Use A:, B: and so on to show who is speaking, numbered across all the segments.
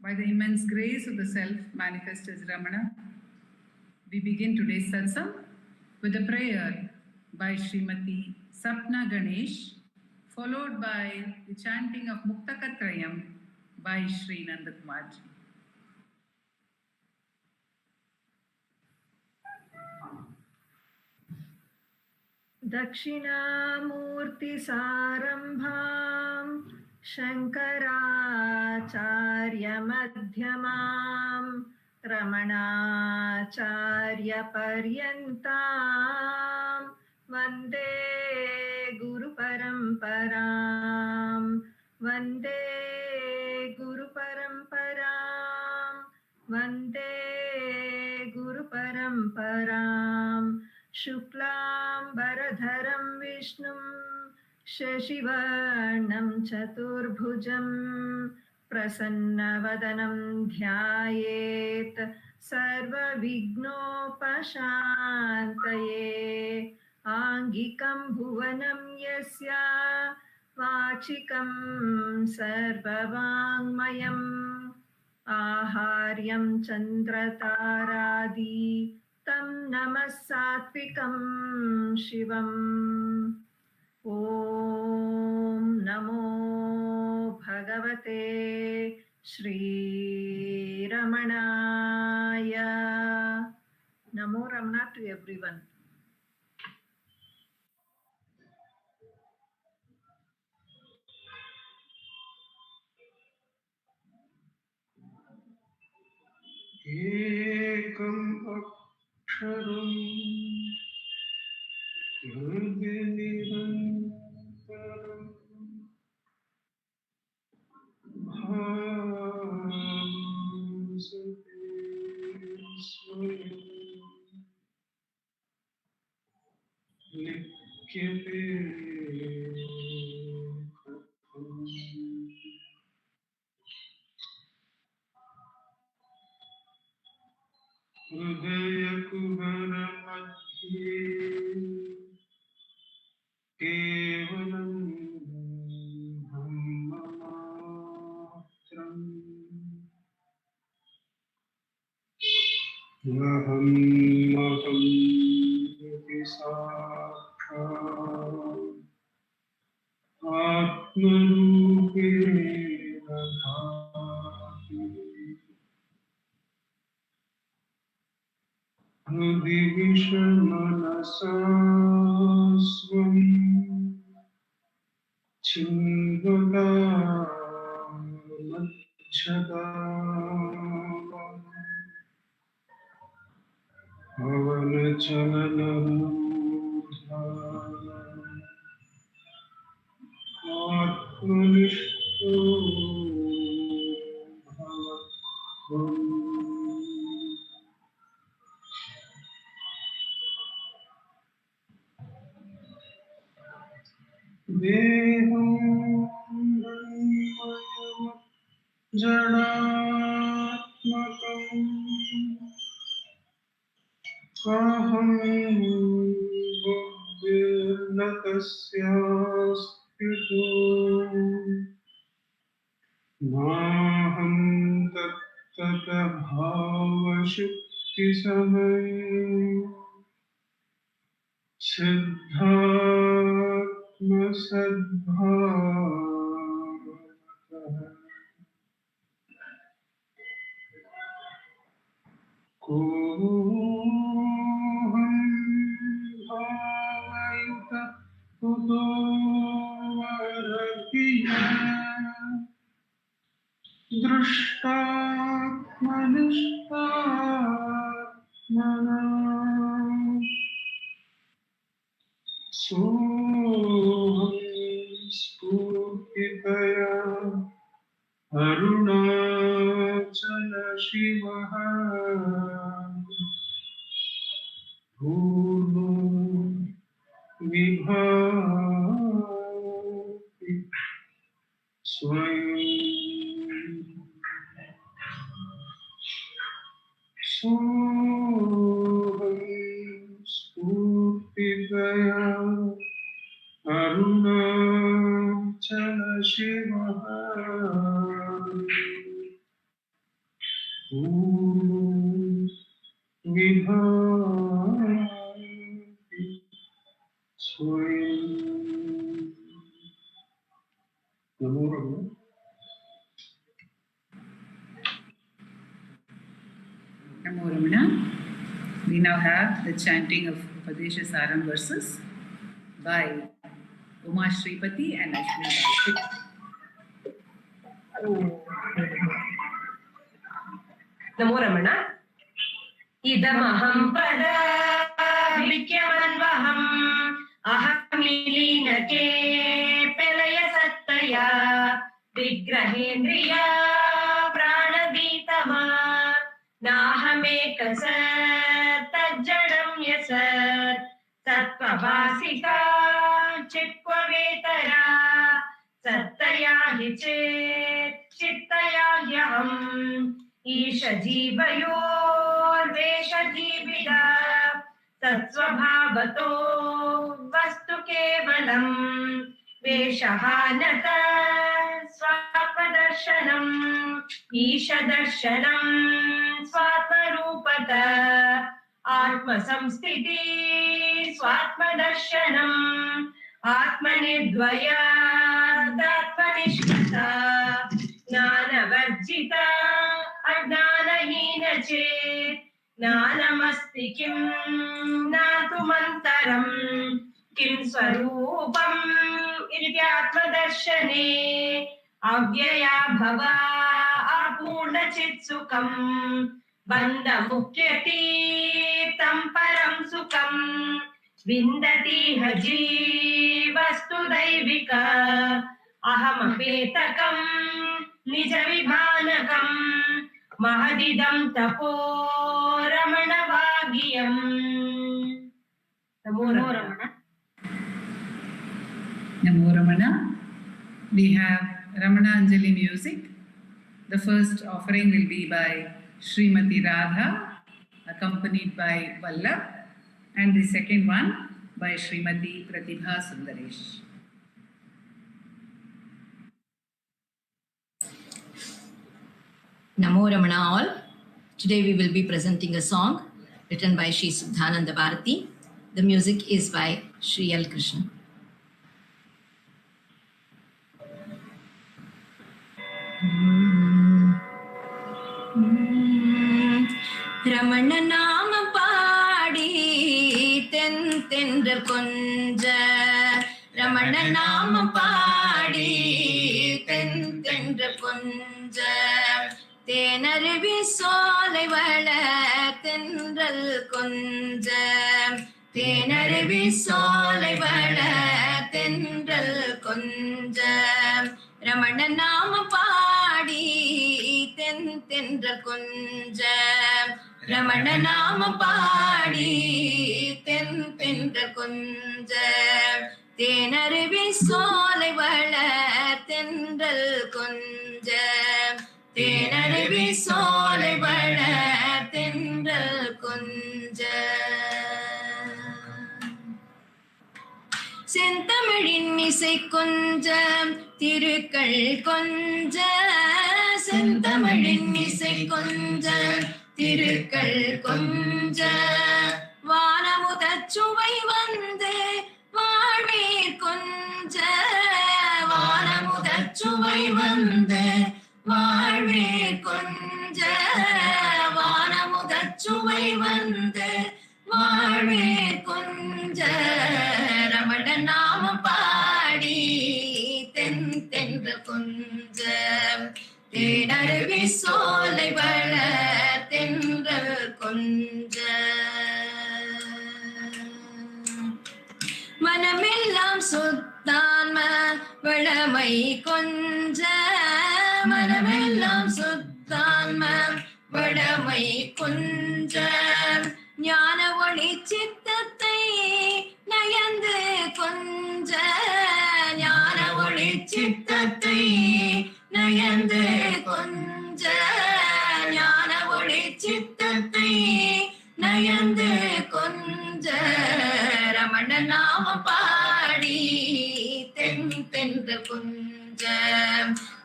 A: By the immense grace of the self manifest as Ramana, we begin today's satsang with a prayer by Srimati Sapna Ganesh, followed by the chanting of Muktakatrayam by Sri Nandakumarji.
B: दक्षिणामूर्तिसारम्भां शङ्कराचार्यमध्यमां रमणाचार्यपर्यन्तां वन्दे गुरुपरम्परां वन्दे गुरुपरम्परां वन्दे गुरुपरम्पराम् शुक्लाम्बरधरं विष्णुं शशिवर्णं चतुर्भुजं प्रसन्नवदनं ध्यायेत् सर्वविघ्नोपशान्तये आङ्गिकं भुवनं यस्य वाचिकं सर्ववाङ्मयम् आहार्यं चन्द्रतारादि तं नमः सात्विकं शिवम् ॐ नमो भगवते श्रीरमणाय नमो रमणा to everyone.
C: एकं अक्षरं हृदि निरन्तरं भासते स्वयं लिख्यते कथम् हृदयकुहरमध्ये केवलं ब्रह्ममात्रम् अहं इति साक्षात् आत्मरूपेण भाति हृदि विषमनसा स्वं चिन्वता मच्छता पवनचलनरूढा आत्मनिष्ठो भवत्वम् देहं मन्मयम् जडात्मकम् अहं बुद्धिर्न तस्यास्ति नाहं तत्ततः भावशुक्तिसमये सिद्धात्मसद्भावतः कोऽहं भावयुतः कुतो वरकियः दृष्टात्मनिष्ठात्मना सोऽहं स्फूर्तितया अरुणाचलशिवः पूर्णो विभाति स्वयं सोऽहं स्फूर्तितया अरुणाचलशिवः पूर्णं विभाति स्वयं। नमो रमण।
A: Namo Ramana. We now have the chanting of Upadesha Saram verses by Uma Shripati and Ashwin Bhaskar.
D: नमो रमण इदमहं पद विद्यमन्वहम् अहमिलीनके प्रलय सत्तया विग्रहेन्द्रिया प्राणवीतमा नाहमेकस तज्जडं यसत् सत्त्वभासिका चित्त्ववेतरा सत्तया हि चेत् चित्तया ह्यहम् ईशजीवयोर्वेशजीविदा तत्स्वभावतो वस्तु केवलम् वेषः न स्वात्मदर्शनम् ईशदर्शनम् स्वात्मरूपत आत्मसंस्थितिः स्वात्मदर्शनम् आत्मनिर्द्वयादात्मनिष्ठता ज्ञानवर्जिता अज्ञानहीन चेत् ज्ञानमस्ति किं ज्ञातुमन्तरम् किं स्वरूपम् इत्यात्मदर्शने अव्यया भवा अपूर्णचित्सुखम् बन्धमुख्यतीर्थं परं सुखम् विन्दतीह जीवस्तु दैविक अहमपेतकम् निजविभानकम् महदिदं तपो रमणभाग्यम्। नमो रमण।
A: Namo Ramana. We have Ramana Anjali music. The first offering will be by Srimati Radha, accompanied by Vallabh, and the second one by Srimati Pratibha Sundaresh.
E: Namo Ramana all. Today we will be presenting a song written by Sri Siddhananda Bharati. The music is by Sri L. Krishna. Ramana Nama Padi Tendra Kunja Ramana Nama Padi Tendra Kunja தேனருவி சோலை வள தென்றல் கொஞ்ச தேனருவி சோலை வள தென்றல் கொஞ்ச ரமண நாம பாடி தென்றல் கொஞ்ச ரமண நாம பாடி தென்றல் கொஞ்ச தேனருவி சோலை வள தென்றல் கொஞ்ச தேனருவி சோலை வள தென்றல் கொஞ்ச செந்தமிழின் இசை கொஞ்ச திருக்கள் கொஞ்ச செந்தமிழின் இசை கொஞ்ச திருக்கள் கொஞ்ச வானமுதச் சுவை வந்து வாழ்வீர் கொஞ்ச வானமுதச் சுவை வந்து வாழ்வே கொஞ்ச வானமுதச் சுவை வந்து வாழ்வே கொஞ்ச ரமண நாம பாடி தென்ற கொஞ்ச தேனருவி சோலை வள தென்றல் கொஞ்ச மனமெல்லாம் சுத்தான்ம வளமை கொஞ்ச மனமெல்லாம் சுத்தான்ம வளமை கொஞ்ச ஞான ஒளி சித்தத்தை நயந்து கொஞ்ச ஞான ஒளி சித்தத்தை நயந்து கொஞ்ச ஞான ஒளி சித்தத்தை நயந்து கொஞ்ச ரமண நாம பாடி தென்ற கொஞ்ச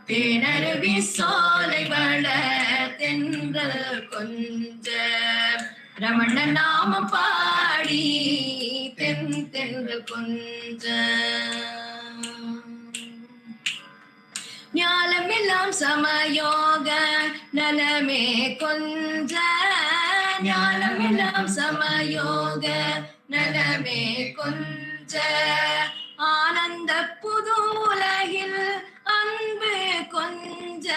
E: தேனருவி சோலை வள தென் தென்றல் கொஞ்ச ரமண நாம பாடி தென்றல் கொஞ்ச ஞானமெல்லாம் சமயோக நலமே கொஞ்ச ஞானமெல்லாம் சமயோக நலமே கொஞ்ச ஆனந்த புது உலகில் அன்பு கொஞ்ச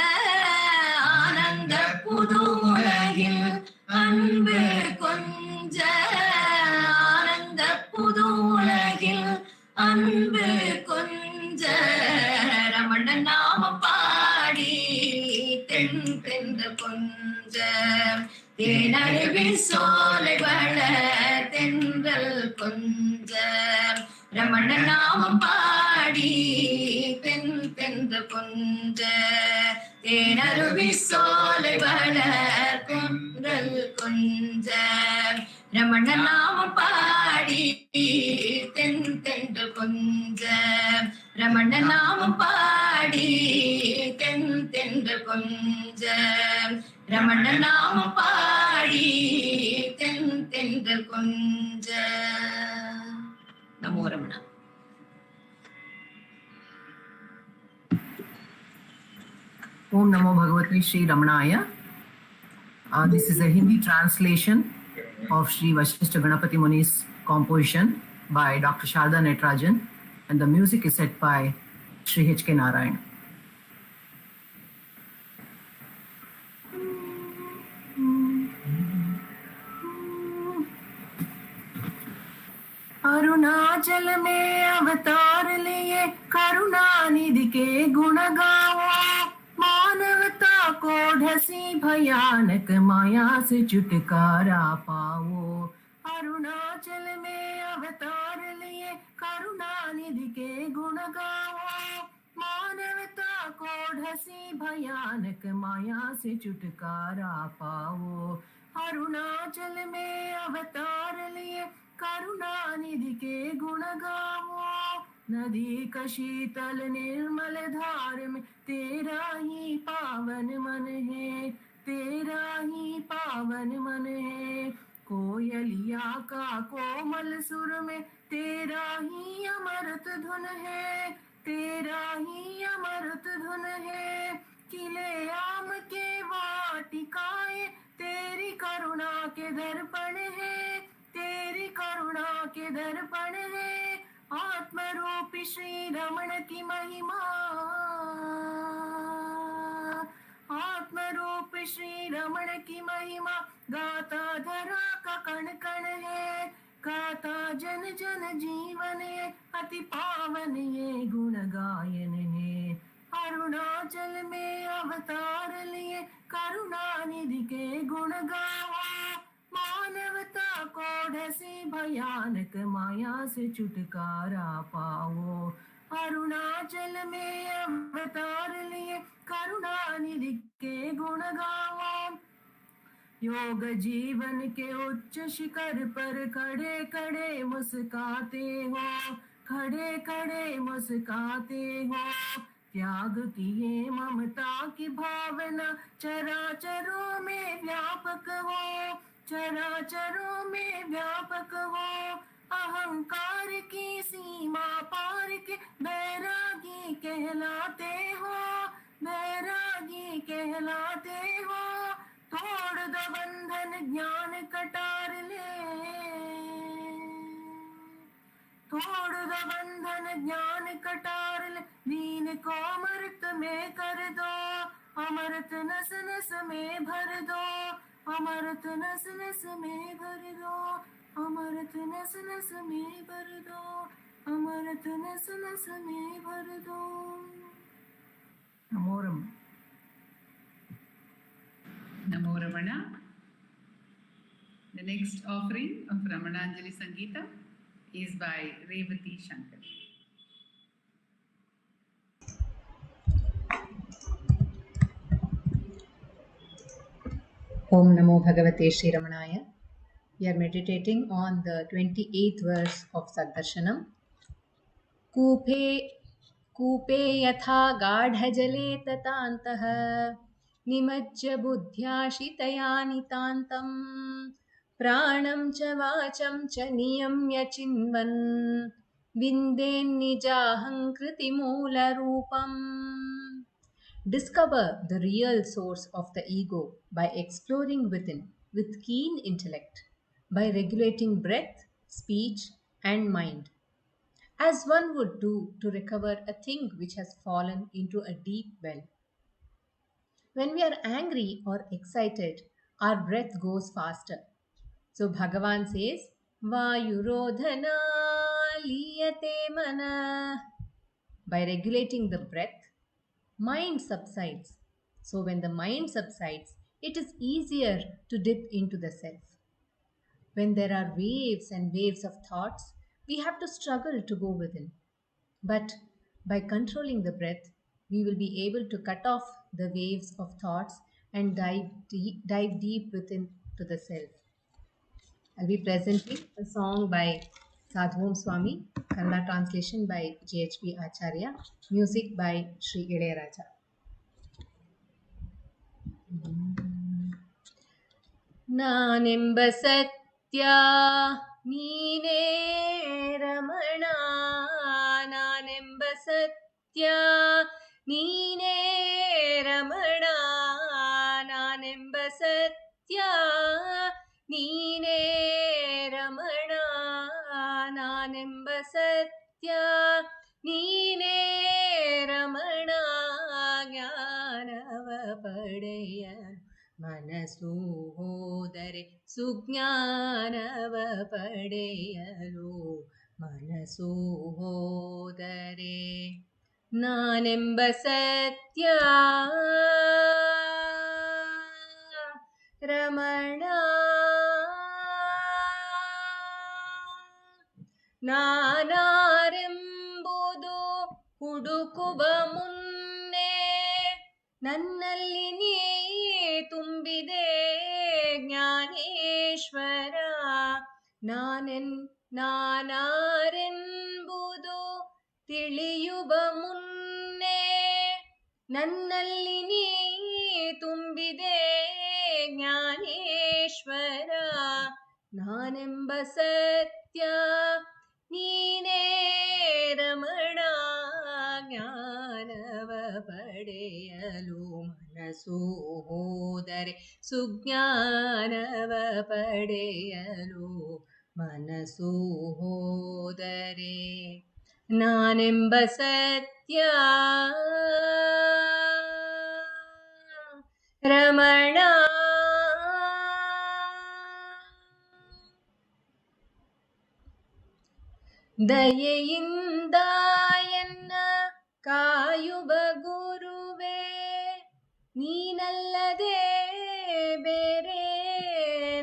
E: ஆனந்த புது உலகில் அன்பு கொஞ்ச ஆனந்த புது உலகில் அன்பு கொஞ்ச ரமண நாம பாடி தென்ற கொஞ்ச தேனருவி சோலை வள தென்றல் கொஞ்ச ரமண நாம பாடி தென்ற கொஞ்ச தேனருவி சோலை வள தென்றல் கொஞ்ச ரமண நாம பாடி தென்ற கொஞ்ச ரமண நாம பாடி தென்ற கொஞ்ச ரமண நாம பாடி தென்ற கொஞ்ச நமோ Ramana.
F: Om Namo Bhagavate Sri Ramanaya. This is a Hindi translation of Sri Vasishtha Ganapati Muni's composition by Dr. Sharda Netrajan, and the music is set by Sri H.K. Narayan. Arunachal में अवतार लिए करुणा निधि के गुण गाओ, मानवता को ढसी भयानक माया से छुटकारा पाओ। अरुणाचल में अवतार लिए करुणा निधि के गुण गाओ, मानवता को ढसी भयानक माया से छुटकारा पाओ। अरुणाचल में अवतार लिए करुणा निधि के गुण गाओ, नदी का शीतल निर्मल धार में तेरा ही पावन मन है, तेरा ही पावन मन है। कोयलिया का कोमल सुर में तेरा ही अमृत धुन है, तेरा ही अमृत धुन है। किले आम के वाटिकाएं तेरी करुणा के दर्पण है, तेरी करुणा के दर्पण है। आत्मरूपी श्री रमण की महिमा, आत्मरूपी श्री रमण की महिमा गाता धरा का कण कण है, गाता जन जन जीवन है, अति पावन ये गुण गायन है। अरुणाचल में अवतार लिए करुणा निधि के गुण गाओ, मानवता को ढसी भयानक माया से छुटकारा पाओ। अरुणाचल में अवतार लिए करुणा निधि के गुण गाओ, योग जीवन के उच्च शिखर पर खड़े खड़े मुस्काते हो, खड़े खड़े मुस्काते हो। त्याग किए ममता की भावना चराचरों में व्यापक हो, चराचरों में व्यापक हो। अहंकार की सीमा पार के बैरागी कहलाते हो, बैरागी कहलाते हो। तोड़ दो बंधन ज्ञान कटार ले, तोड़ दो बंधन ज्ञान कटार ले। दीन को अमृत में कर दो, अमृत नस नस में भर दो, अमृत नस नस में भर दो, अमृत नस नस में भर दो, अमृत नस नस में भर दो। नमो रमण.
A: Namo Ramana. The next offering of Ramananjali Sangeeta is by Revati Shankar.
G: Om Namo Bhagavate Sri Ramanaya. We are meditating on the 28th verse of Saddarshanam. कूपे कूपे यथा गाढजले ततान्तः निमज्य बुद्ध्याशितया नितान्तं प्राणं च वाचं च नियम्य चिन्वन् विन्देन्निजाहङ्कृतिमूलरूपम्. Discover the real source of the ego by exploring within with keen intellect, by regulating breath, speech, and mind, as one would do to recover a thing which has fallen into a deep well. When we are angry or excited, our breath goes faster. So Bhagavan says, Vayurodhana liyate mana. By regulating the breath, mind subsides. So when the mind subsides, it is easier to dip into the self. When there are waves and waves of thoughts, we have to struggle to go within. But by controlling the breath, we will be able to cut off the waves of thoughts and dive deep within to the self. I'll be presenting a song by Sadhvom Swami, Kannada translation by JHP Acharya, music by Sri Ilayaraja. ನಾನೆಂಬ ಸತ್ಯ ನೀನೇ ರಮಣ, ನಾನೆಂಬ ಸತ್ಯ ನೀನೇ ರಮಣ, ನಾನೆಂಬ ಸತ್ಯ ನೀನೇ ರಮಣ, ನಾನೆಂಬ ಸತ್ಯ ನೀನೇ ರಮಣ, ಜ್ಞಾನವ ಪಡೆಯ ಮನಸ್ಸು ಹೋದರೆ ಸುಜ್ಞಾನವ ಪಡೆಯಲು, ಮನಸ್ಸು ಹೋದರೆ ನಾನೆಂಬ ಸತ್ಯ ರಮಣ, ನಾನಾರೆಂಬುದು ಹುಡುಕುವ ಮುನ್ನೆ ನನ್ನಲ್ಲಿ ನೀ ತುಂಬಿದೆ ಜ್ಞಾನೇಶ್ವರ, ನಾನಾರೆಂಬುದು ತಿಳಿಯುವ ಮುನ್ನೆ ನನ್ನಲ್ಲಿ ನೀ ತುಂಬಿದೆ ಜ್ಞಾನೇಶ್ವರ, ನಾನೆಂಬ ಸತ್ಯ ನೀನೇ ರಮಣ, ಜ್ಞಾನವ ಪಡೆಯಲು ಮನಸ್ಸು ಹೋದರೆ ಸುಜ್ಞಾನವ ಪಡೆಯಲು, ಮನಸ್ಸು ಹೋದರೆ ನಾನೆಂಬ ಸತ್ಯ ರಮಣ. ದಯೆಯಿಂದ ಎನ್ನ ಕಾಯುವ ಗುರುವೇ, ನೀನಲ್ಲದೆ ಬೇರೆ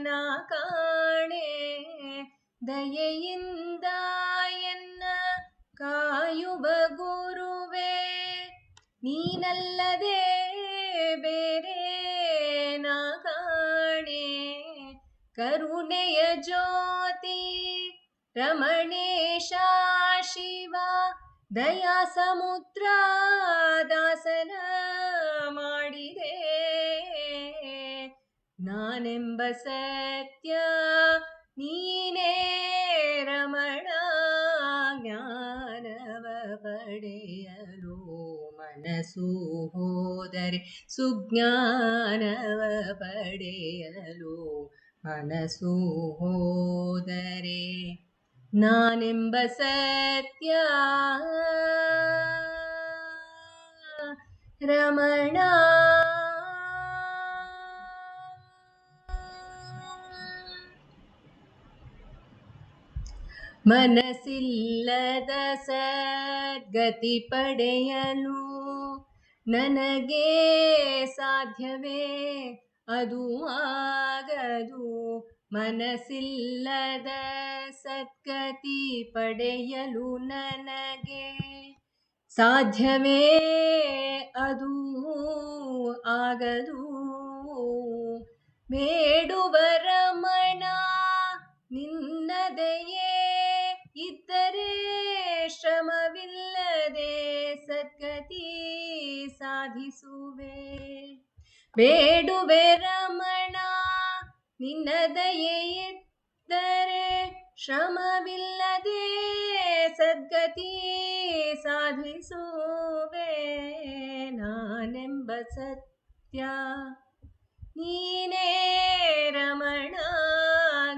G: ನಾ ಕಾಣೆ, ದಯೆಯಿಂದ ಎನ್ನ ಕಾಯುವ ಗುರುವೇ, ನೀನಲ್ಲದೆ ಬೇರೆ ನಾ ಕಾಣೆ, ಕರುಣೆಯ ಜ್ಯೋತಿ ರಮಣೇಶ ಶಿವ, ದಯಾ ಸಮುದ್ರ ದಾಸನ ಮಾಡಿದೆ, ನಾನೆಂಬ ಸತ್ಯ ನೀನೇ ರಮಣ, ಜ್ಞಾನವ ಪಡೆಯಲು ಮನಸ್ಸು ಹೋದರೆ ಸುಜ್ಞಾನವ ಪಡೆಯಲು, ಮನಸ್ಸು ಹೋದರೆ ನಾನೆಂಬ ಸತ್ಯ ರಮಣ. ಮನಸ್ಸಿಲ್ಲದ ಸದ್ಗತಿ ಪಡೆಯಲು ನನಗೆ ಸಾಧ್ಯವೇ ಅದು ಆಗದು, ಮನಸ್ಸಿಲ್ಲದ ಸದ್ಗತಿ ಪಡೆಯಲು ನನಗೆ ಸಾಧ್ಯವೇ ಅದು ಆಗದು, ಬೇಡುವ ರಮಣ ನಿನ್ನದೆಯೇ ಇದ್ದರೆ ಶ್ರಮವಿಲ್ಲದೆ ಸದ್ಗತಿ ಸಾಧಿಸುವೆ, ಬೇಡುವೆ ರಮಣ ನಿನ್ನ ದಯೆಯಿದ್ದರೆ ಶ್ರಮವಿಲ್ಲದೆ ಸದ್ಗತಿ ಸಾಧಿಸುವೆ ನಾನೆಂಬ ಸತ್ಯ ನೀನೇ ರಮಣ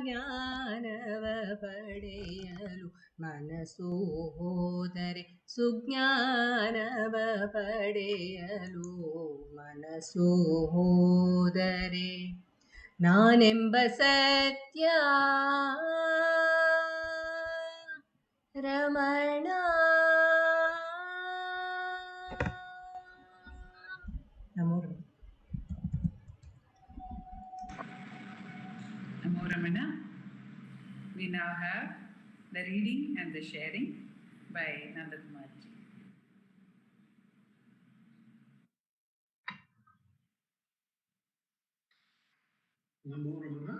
G: ಜ್ಞಾನವ ಪಡೆಯಲು ಮನಸ್ಸು ಹೋದರೆ ಸುಜ್ಞಾನವ ಪಡೆಯಲು ಮನಸ್ಸು ಹೋದರೆ ನಾನೆಂಬ ಸತ್ಯ ರಮಣ ನಮೋ Ramana.
A: Namo Ramana. We now have the reading and the sharing by Nandakumarji.
C: Namo Ramana.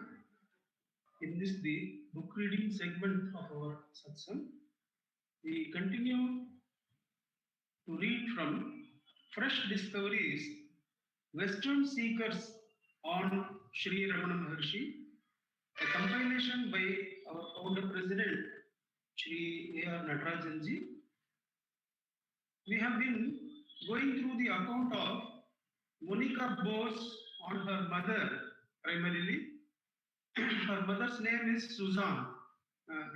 C: In this the book reading segment of our satsang, we continue to read from Fresh Discoveries, Western Seekers on Sri Ramana Maharshi, a compilation by our founder president Sri A.R. Natarajanji. We have been going through the account of Monica Bose on her mother primarily. Her mother's name is Suzanne.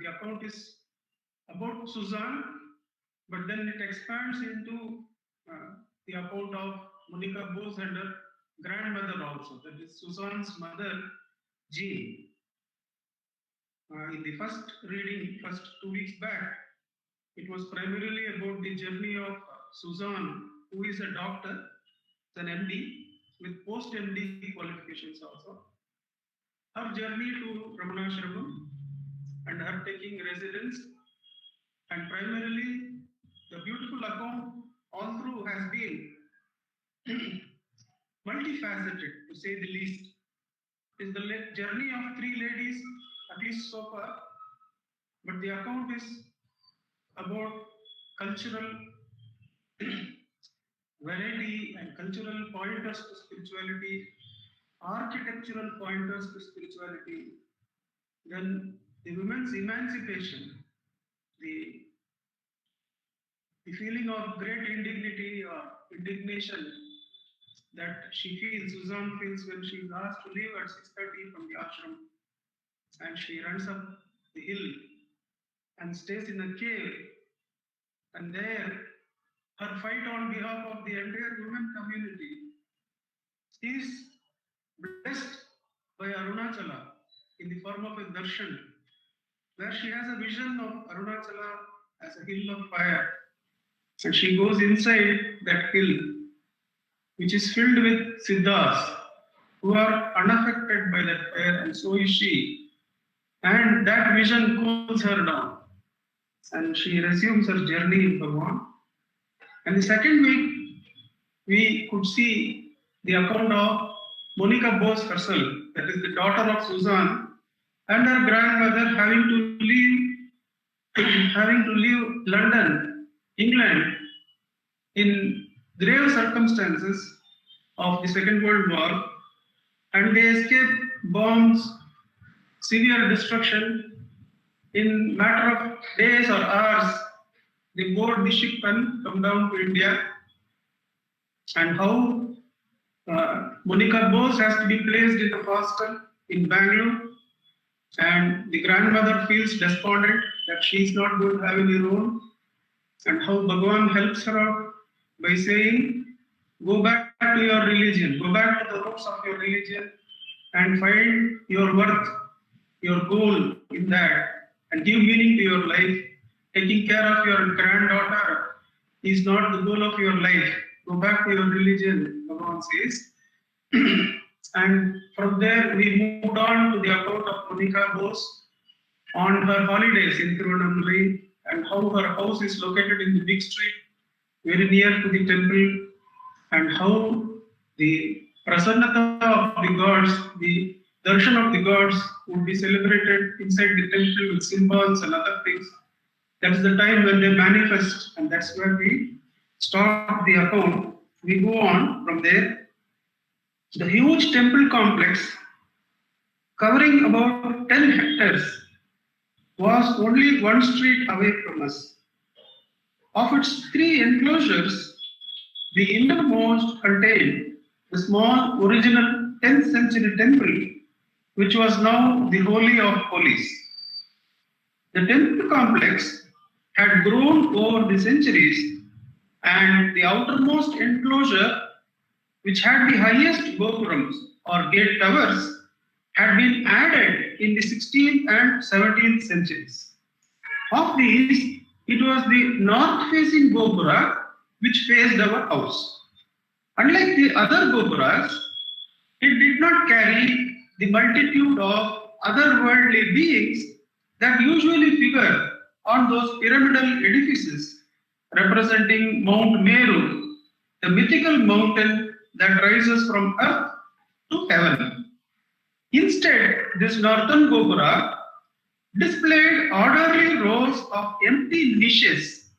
C: The account is about Suzanne, but then it expands into the account of Monica Bose and her grandmother also. That is Suzanne's mother, Jean. In the first reading, first 2 weeks back, it was primarily about the journey of Suzanne, who is a doctor, an MD, with post-MD qualifications also. Her journey to Ramanashramam and her taking residence, and primarily the beautiful account all through has been multifaceted, to say the least. It is the journey of 3 ladies, at least so far, but the account is about cultural variety and cultural pointers to spirituality, architectural pointers to spirituality, then the women's emancipation, the feeling of great indignity or indignation that she feels, Suzanne feels when she is asked to leave at 6:30 from the ashram, and she runs up the hill and stays in a cave, and there her fight on behalf of the entire women community is blessed by Arunachala in the form of a darshan, where she has a vision of Arunachala as a hill of fire, and she goes inside that hill, which is filled with siddhas who are unaffected by that fire, and so is she. And that vision cools her down, and she resumes her journey in Bhagavan. And the second week, we could see the account of Monica Bose herself, that is the daughter of Suzanne, and her grandmother having to leave London, England, in grave circumstances of the Second World War, and they escape bombs, severe destruction. In matter of days or hours, they board the ship and come down to India, and how Monica Bose has to be placed in the hostel in Bangalore, and the grandmother feels despondent that she is not going to have any role, and how Bhagavan helps her out by saying, go back to your religion, go back to the roots of your religion and find your worth, your goal in that, and give meaning to your life. Taking care of your granddaughter is not the goal of your life. Go back to your religion, Bhagavan says. And from there, we moved on to the account of Monica Bose on her holidays in Tirunelveli, and how her house is located in the big street, very near to the temple, and how the prasannata of the gods, the darshan of the gods would be celebrated inside the temple with symbols and other things. That's the time when they manifest, and that's where we stop the account. We go on from there. The huge temple complex, covering about 10 hectares, was only one street away from us. Of its 3 enclosures, the innermost contained the small original 10th century temple, which was now the Holy of Holies. The temple complex had grown over the centuries, and the outermost enclosure, which had the highest gopurams or gate towers, had been added in the 16th and 17th centuries. Of these, it was the north-facing gopura which faced our house. Unlike the other gopuras, it did not carry the multitude of otherworldly beings that usually figure on those pyramidal edifices representing Mount Meru, the mythical mountain that rises from earth to heaven. Instead, this northern gopura displayed orderly rows of empty niches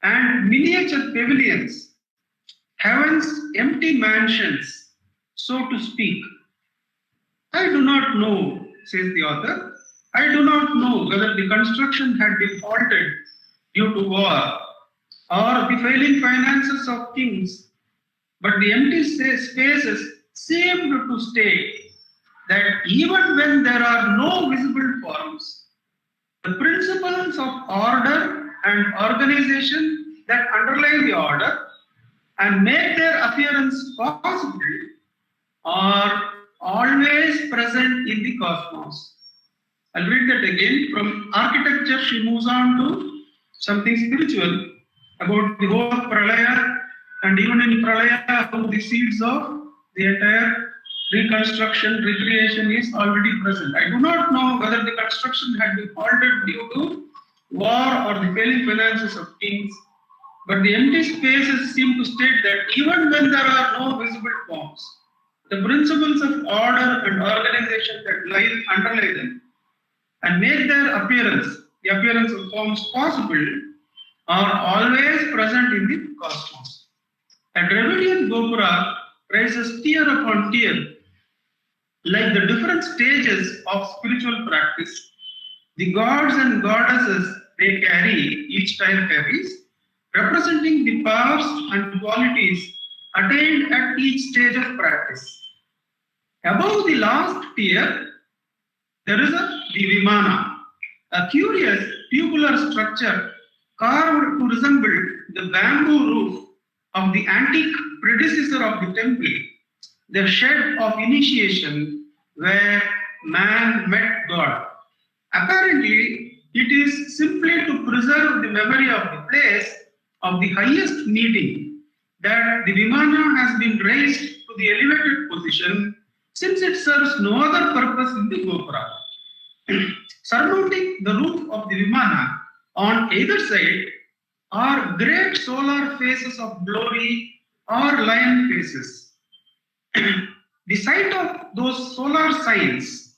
C: and miniature pavilions, heaven's empty mansions, so to speak. I do not know, says the author, I do not know whether the construction had been halted due to war or the failing finances of kings, but the empty spaces seemed to state that even when there are no visible forms, the principles of order and organization that underlie the order and make their appearance possible are always present in the cosmos. I'll read that again. From architecture, she moves on to something spiritual about the whole of Pralaya, and even in Pralaya, how the seeds of the entire reconstruction, recreation is already present. I do not know whether the construction had been halted due to war or the failing finances of kings, but the empty spaces seem to state that even when there are no visible forms, the principles of order and organization that underlie them and make their appearance, the appearance of forms possible, are always present in the cosmos. A Dravidian Gopura rises tier upon tier, like the different stages of spiritual practice. The gods and goddesses they carry, each tier carries, representing the powers and qualities attained at each stage of practice. Above the last tier, there is the Vimana, a curious tubular structure carved to resemble the bamboo roof of the antique predecessor of the temple, the shed of initiation where man met God. Apparently, it is simply to preserve the memory of the place of the highest meeting that the Vimana has been raised to the elevated position, since it serves no other purpose in the Gopura. Surmounting the roof of the Vimana on either side are great solar faces of glory or lion faces. The sight of those solar signs,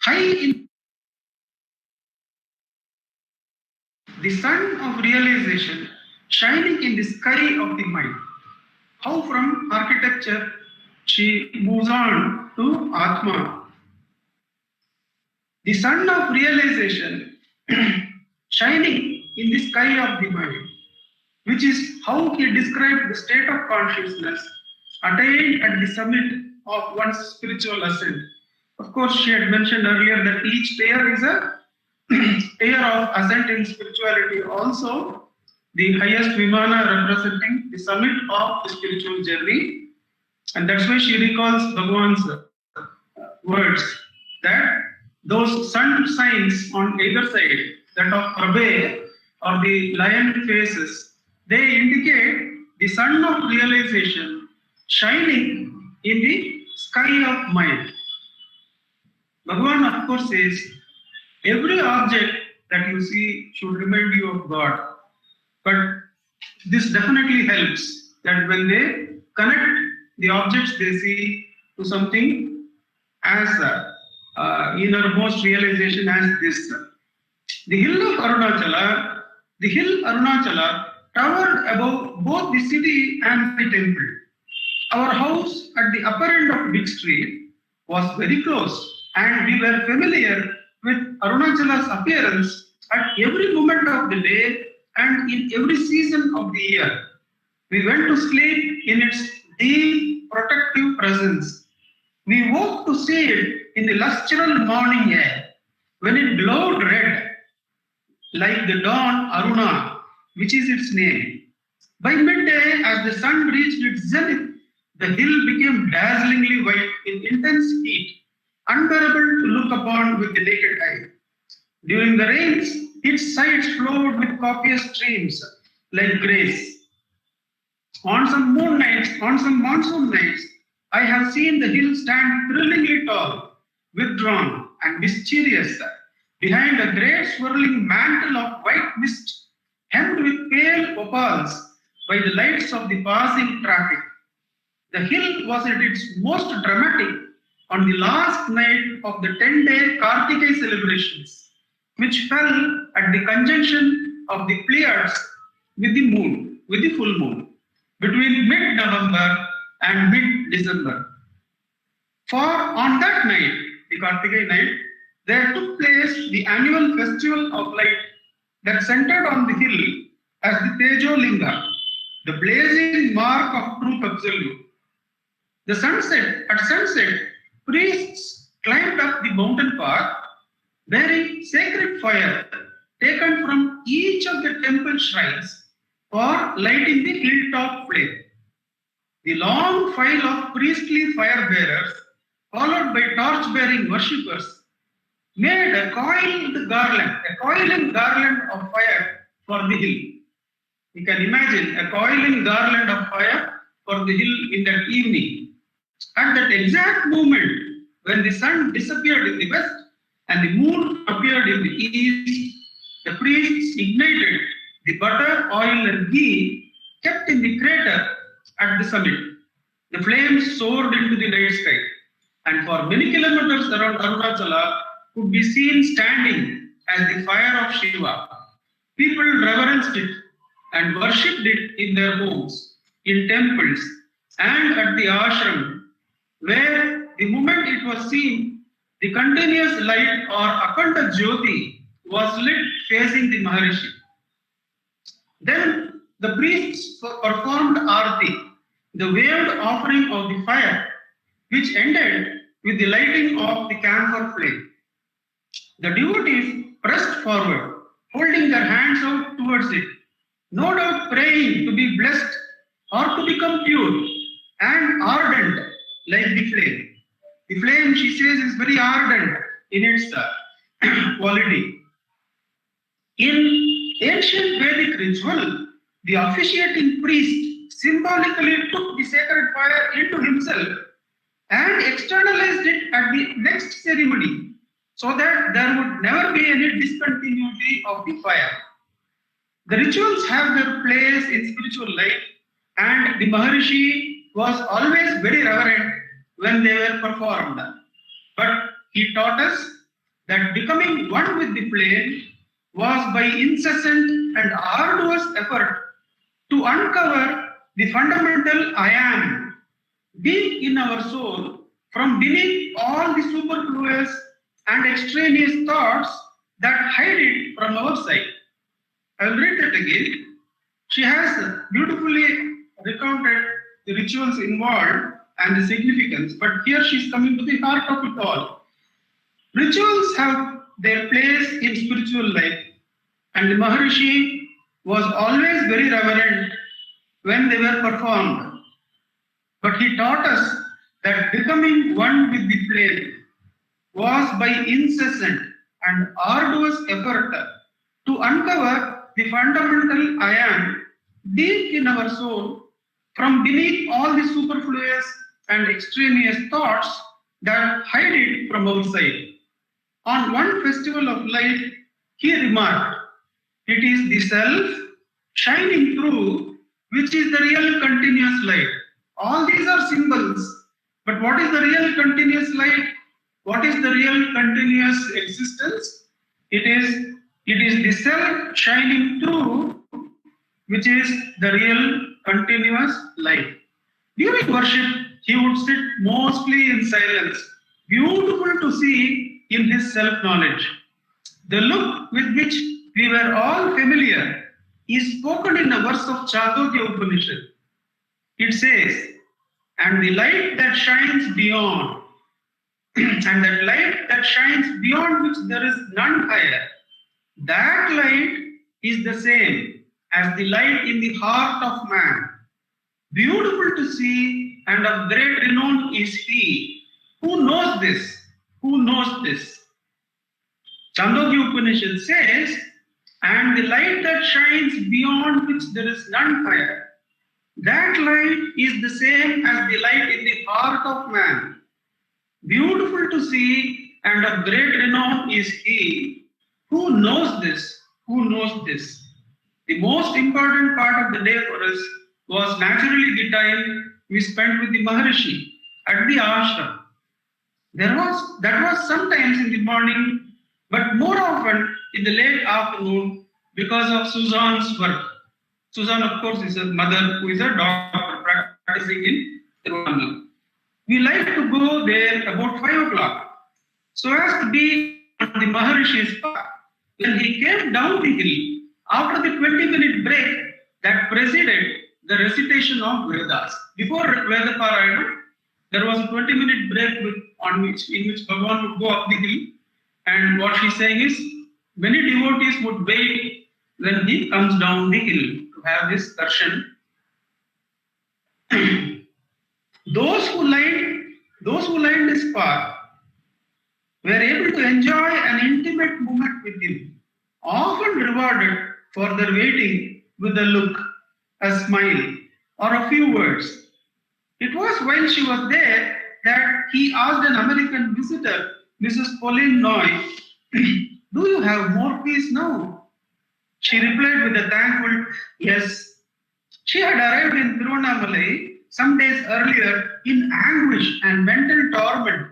C: high in the sun of realization shining in the sky of the mind. How from architecture she moves on to Atma. The sun of realization shining in the sky of the mind, which is how he described the state of consciousness attained at the summit of one's spiritual ascent. Of course, she had mentioned earlier that each tier is a tier of ascent in spirituality, also the highest Vimana representing the summit of the spiritual journey. And that's why she recalls Bhagavan's words that those sun signs on either side, that of Prabhe or the lion faces, they indicate the sun of realization shining in the sky of mind. Bhagavan, of course, says every object that you see should remind you of God. But this definitely helps that when they connect the objects they see to something as innermost realization as this. The hill Arunachala towered above both the city and the temple. Our house at the upper end of Big Street was very close, and we were familiar with Arunachala's appearance at every moment of the day and in every season of the year. We went to sleep in its deep protective presence. We woke to see it in the lustural morning air, when it glowed red, like the dawn Aruna, which is its name. By midday, as the sun reached its zenith, the hill became dazzlingly white in intense heat, unbearable to look upon with the naked eye. During the rains, its sides flowed with copious streams like grace. On some monsoon nights, I have seen the hill stand thrillingly tall, withdrawn and mysterious, behind a great swirling mantle of white mist, hemmed with pale opals by the lights of the passing traffic. The hill was at its most dramatic on the last night of the 10-day Kartikeya celebrations, which fell at the conjunction of the Pleiades with the full moon, between mid-November and mid-December. For on that night, the Kartikeya night, there took place the annual festival of light that centered on the hill as the Tejo Linga, the blazing mark of truth absolute. At sunset, priests climbed up the mountain path bearing sacred fire taken from each of the temple shrines for lighting the hilltop flame. The long file of priestly fire bearers, followed by torch-bearing worshippers, made a coiling garland of fire for the hill. You can imagine a coiling garland of fire for the hill in that evening. At that exact moment, when the sun disappeared in the west and the moon appeared in the east, the priests ignited the butter, oil, and ghee kept in the crater at the summit. The flames soared into the night sky, and for many kilometers around Arunachala could be seen standing as the fire of Shiva. People reverenced it and worshipped it in their homes, in temples, and at the ashram, where the moment it was seen, the continuous light or Akhanda Jyoti was lit facing the Maharishi. Then the priests performed Arati, the waved offering of the fire, which ended with the lighting of the camphor flame. The devotees pressed forward, holding their hands out towards it, no doubt praying to be blessed or to become pure and ardent like the flame. The flame, she says, is very ardent in its quality. In ancient Vedic ritual, the officiating priest symbolically took the sacred fire into himself and externalized it at the next ceremony so that there would never be any discontinuity of the fire. The rituals have their place in spiritual life, and the Maharishi was always very reverent when they were performed. But he taught us that becoming one with the flame was by incessant and arduous effort to uncover the fundamental I am, deep in our soul, from beneath all the superfluous and extraneous thoughts that hide it from our sight. I will read that again. She has beautifully recounted the rituals involved and the significance, but here she is coming to the heart of it all. Rituals have their place in spiritual life, and the Maharishi was always very reverent when they were performed. But he taught us that becoming one with the flame was by incessant and arduous effort to uncover the fundamental I am deep in our soul from beneath all the superfluous and extraneous thoughts that hide it from our sight. On one festival of light, he remarked, "It is the self shining through which is the real continuous light." All these are symbols, but what is the real continuous light? What is the real continuous existence? It is the self shining through which is the real continuous light. During worship, he would sit mostly in silence, beautiful to see in his self-knowledge. The look with which we were all familiar is spoken in a verse of Chandogya Upanishad. It says, and the light that shines beyond, and that light that shines beyond which there is none higher, that light is the same as the light in the heart of man. Beautiful to see and of great renown is he who knows this, who knows this. Chandogya Upanishad says, and the light that shines beyond which there is none higher, that light is the same as the light in the heart of man. Beautiful to see and of great renown is he who knows this, who knows this. The most important part of the day for us was naturally the time we spent with the Maharishi at the ashram. That was sometimes in the morning, but more often in the late afternoon because of Suzanne's work. Suzanne, of course, is a mother who is a doctor practicing in Tirunelveli. We like to go there about 5 o'clock, so as to be on the Maharishi's path. When he came down the hill, after the 20-minute break that preceded the recitation of Vedas. Before Veda Parayana, there was a 20-minute break in which Bhagavan would go up the hill, and what she's saying is, many devotees would wait when he comes down the hill to have this darshan. Those who lined his path were able to enjoy an intimate moment with him, often rewarded for their waiting with a look, a smile, or a few words. It was while she was there that he asked an American visitor, Mrs. Pauline Noy, do you have more peace now? She replied with a thankful yes. She had arrived in Tirunelveli some days earlier in anguish and mental torment.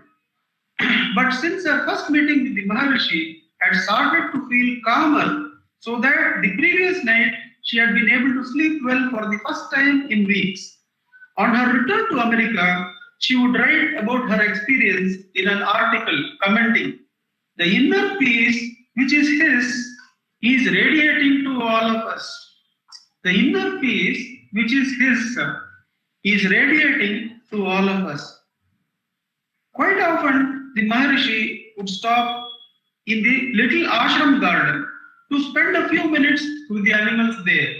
C: But since her first meeting with the Maharishi had started to feel calmer, so that the previous night she had been able to sleep well for the first time in weeks. On her return to America, she would write about her experience in an article commenting, the inner peace which is his is radiating to all of us. The inner peace which is his is radiating to all of us. Quite often, the Maharishi would stop in the little ashram garden to spend a few minutes with the animals there.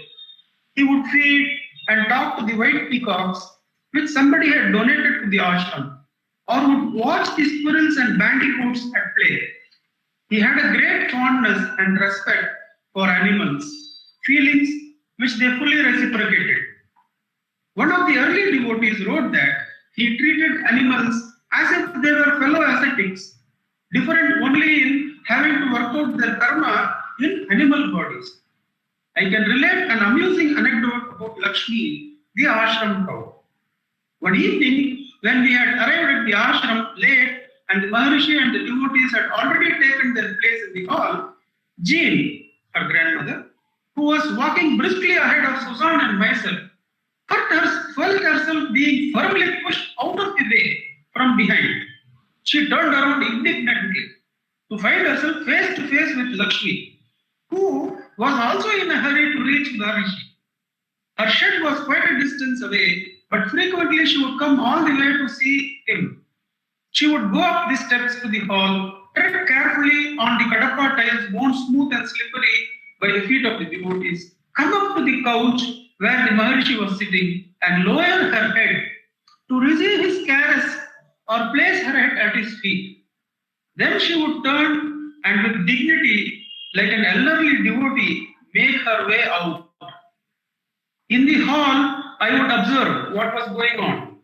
C: He would feed and talk to the white peacocks which somebody had donated to the ashram, or would watch the squirrels and bandicoots at play. He had a great fondness and respect for animals, feelings which they fully reciprocated. One of the early devotees wrote that he treated animals as if they were fellow ascetics, different only in having to work out their karma in animal bodies. I can relate an amusing anecdote about Lakshmi, the ashram cow. One evening, when we had arrived at the ashram late and the Maharishi and the devotees had already taken their place in the hall, Jean, her grandmother, who was walking briskly ahead of Suzanne and myself, felt herself being firmly pushed out of the way from behind. She turned around indignantly to find herself face to face with Lakshmi, who was also in a hurry to reach Maharishi. Her shed was quite a distance away, but frequently she would come all the way to see him. She would go up the steps to the hall, tread carefully on the kadapa tiles worn smooth and slippery by the feet of the devotees, come up to the couch where the Maharishi was sitting and lower her head to receive his caress or place her head at his feet. Then she would turn and with dignity, like an elderly devotee, make her way out. In the hall, I would observe what was going on.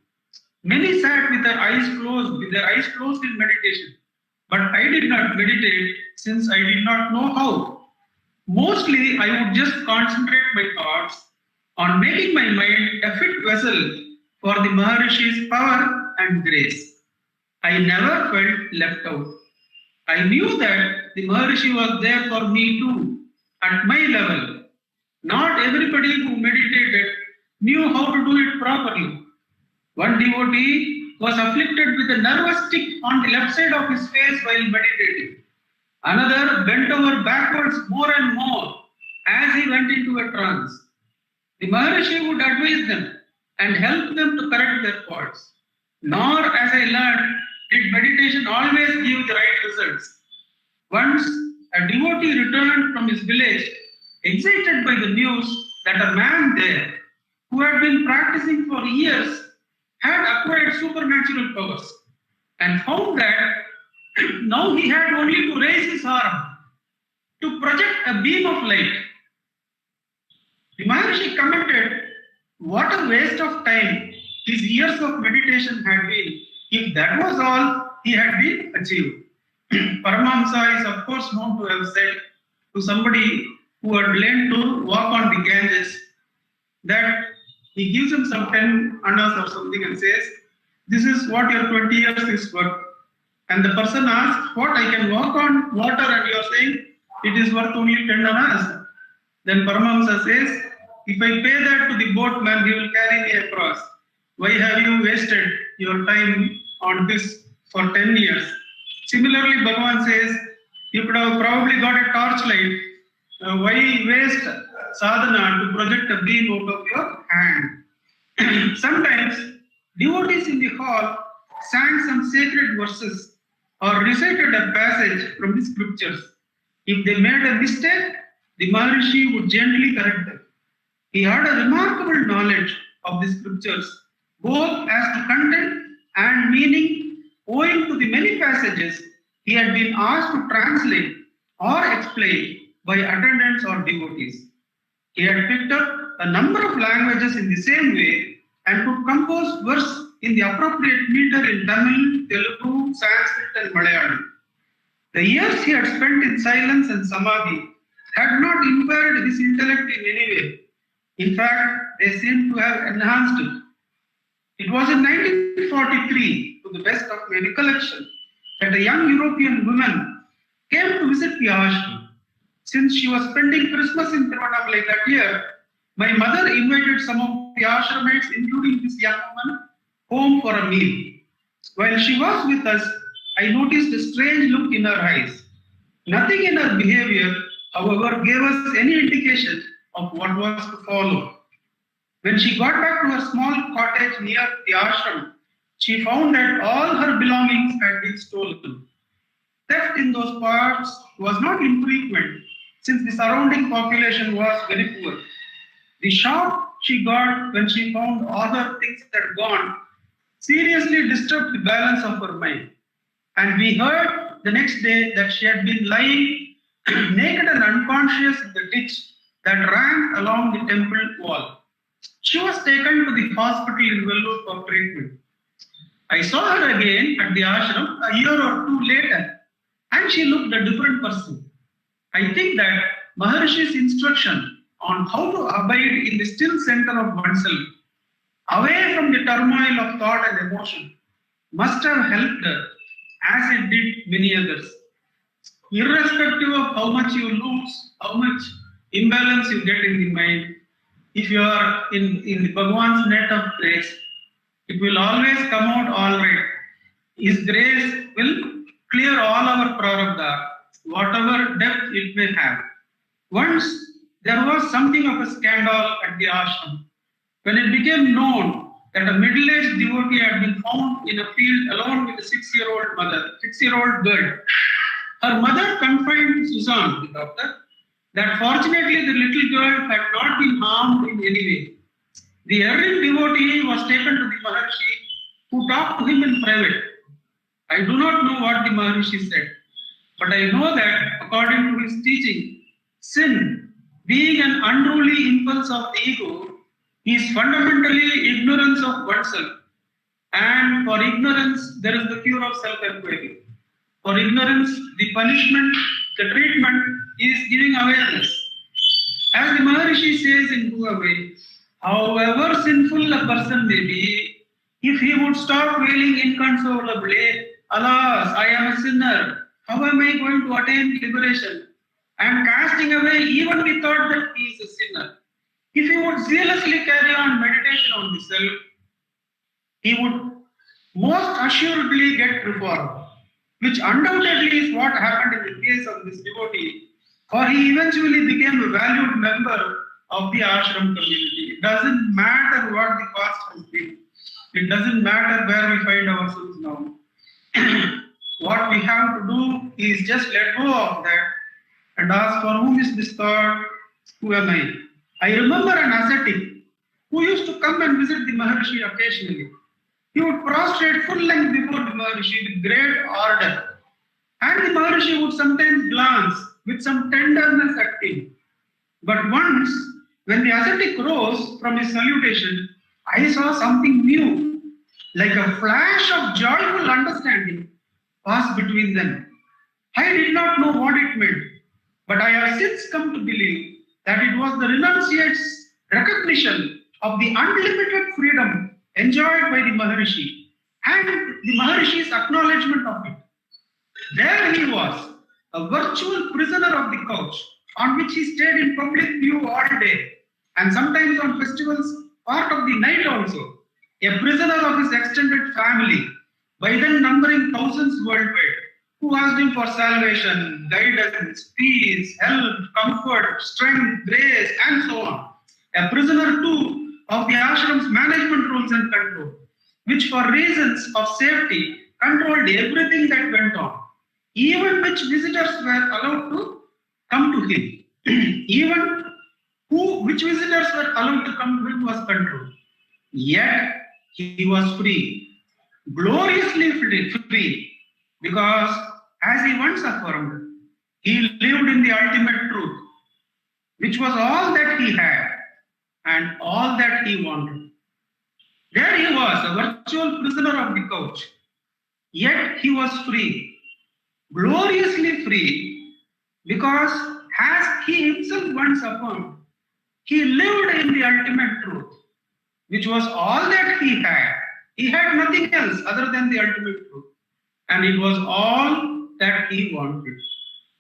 C: Many sat with their eyes closed in meditation. But I did not meditate since I did not know how. Mostly, I would just concentrate my thoughts on making my mind a fit vessel for the Maharishi's power and grace. I never felt left out. I knew that the Maharishi was there for me too, at my level. Not everybody who meditated knew how to do it properly. One devotee was afflicted with a nervous tic on the left side of his face while meditating. Another bent over backwards more and more as he went into a trance. The Maharishi would advise them and help them to correct their faults. Nor, as I learned, did meditation always give the right results. Once, a devotee returned from his village, excited by the news that a man there, who had been practicing for years, had acquired supernatural powers, and found that now he had only to raise his arm to project a beam of light. The Maharishi commented, what a waste of time his years of meditation had been, if that was all he had been achieved. Paramahamsa is of course known to have said to somebody who had learned to walk on the Ganges that he gives him some 10 annas or something and says, this is what your 20 years is worth. And the person asks, what, I can walk on water and you are saying it is worth only 10 annas. Then Paramahamsa says, if I pay that to the boatman, he will carry me across. Why have you wasted your time on this for 10 years? Similarly, Bhagavan says, you could have probably got a torchlight. Why waste sadhana to project a beam out of your hand? Sometimes, devotees in the hall sang some sacred verses or recited a passage from the scriptures. If they made a mistake, the Maharishi would gently correct them. He had a remarkable knowledge of the scriptures, both as to content and meaning, owing to the many passages he had been asked to translate or explain by attendants or devotees. He had picked up a number of languages in the same way and could compose verse in the appropriate meter in Tamil, Telugu, Sanskrit, and Malayalam. The years he had spent in silence and samadhi had not impaired his intellect in any way. In fact, they seemed to have enhanced it. It was in 1943, to the best of my recollection, that a young European woman came to visit the ashram. Since she was spending Christmas in Tiruvannamalai that year, my mother invited some of the ashramites, including this young woman, home for a meal. While she was with us, I noticed a strange look in her eyes. Nothing in her behavior, however, gave us any indication of what was to follow. When she got back to her small cottage near the ashram, she found that all her belongings had been stolen. Theft in those parts was not infrequent, since the surrounding population was very poor. The shock she got when she found other things had gone seriously disturbed the balance of her mind. And we heard the next day that she had been lying naked and unconscious in the ditch that ran along the temple wall. She was taken to the hospital in Vellore for treatment. I saw her again at the ashram a year or two later, and she looked a different person. I think that Maharishi's instruction on how to abide in the still center of oneself, away from the turmoil of thought and emotion, must have helped her, as it did many others. Irrespective of how much you lose, how much imbalance you get in the mind, if you are in the Bhagavan's net of grace, it will always come out all right. His grace will clear all our prarabdha, whatever depth it may have. Once there was something of a scandal at the ashram when it became known that a middle-aged devotee had been found in a field alone with a 6-year-old girl. Her mother confided to Susan, the doctor, that fortunately the little girl had not been harmed in any way. The erring devotee was taken to the Maharishi, who talked to him in private. I do not know what the Maharishi said, but I know that according to his teaching, sin, being an unruly impulse of the ego, is fundamentally ignorance of oneself. And for ignorance, there is the cure of self-inquiry. For ignorance, the punishment, the treatment is giving awareness. As the Maharishi says in Bhuvavai, however sinful a person may be, if he would stop wailing inconsolably, alas, I am a sinner, how am I going to attain liberation? I am casting away even the thought that he is a sinner. If he would zealously carry on meditation on the self, he would most assuredly get reformed, which undoubtedly is what happened in the case of this devotee, for he eventually became a valued member of the ashram community. It doesn't matter what the past has been. It doesn't matter where we find ourselves now. What we have to do is just let go of that and ask, for whom is this thought? Who am I? I remember an ascetic who used to come and visit the Maharshi occasionally. He would prostrate full length before the Maharshi with great ardor. And the Maharshi would sometimes glance with some tenderness at him. But once, when the ascetic rose from his salutation, I saw something new, like a flash of joyful understanding pass between them. I did not know what it meant, but I have since come to believe that it was the renunciate's recognition of the unlimited freedom enjoyed by the Maharishi and the Maharishi's acknowledgement of it. There he was, a virtual prisoner of the couch, on which he stayed in public view all day, and sometimes on festivals, part of the night also, a prisoner of his extended family, by then numbering thousands worldwide, who asked him for salvation, guidance, peace, help, comfort, strength, grace, and so on. A prisoner too of the ashram's management rules and control, which for reasons of safety controlled everything that went on, even which visitors were allowed to come to him. Even which visitors were allowed to come to him was controlled. Yet he was free, gloriously free, because as he once affirmed, he lived in the ultimate truth, which was all that he had and all that he wanted. There he was, a virtual prisoner of the couch, yet he was free, gloriously free, because as he himself once affirmed, he lived in the ultimate truth, which was all that he had. He had nothing else other than the ultimate truth, and it was all that he wanted.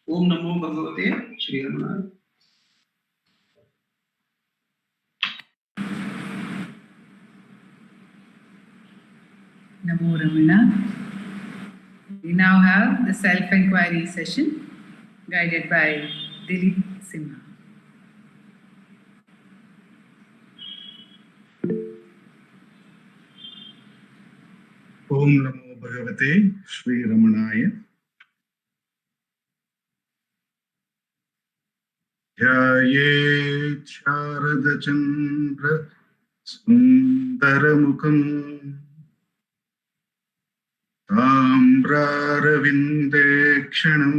C: Om Namo Bhagavate Shri Ramana.
A: Namo Ramana. We now have the self-inquiry session guided by Dilip Simha.
H: Om Namo Bhagavate Shri Ramanaya. Dhyaye Sharada Chandra Sundaramukam Tambraravindekshana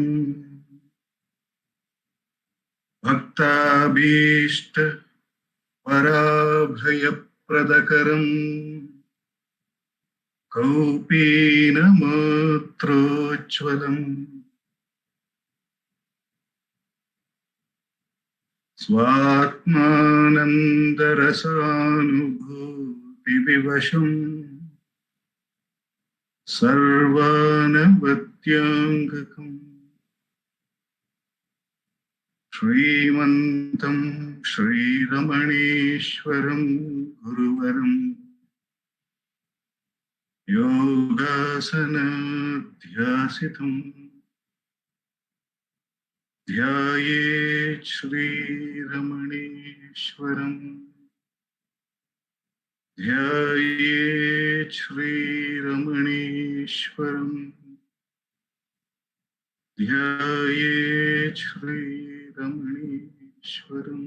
H: Bhaktabhishta Parabhayapradakaram Kaupinamutrochvalam Svatmanandarasanubhuti vivasham Sarvanavatyankakam Srimantam Sri Ramaneshwaram Guruvaram Yogasanadhyasitam Dhyaye Shri Ramaneshwaram Dhyaye Shri Ramaneshwaram Dhyaye Shri Ramaneshwaram.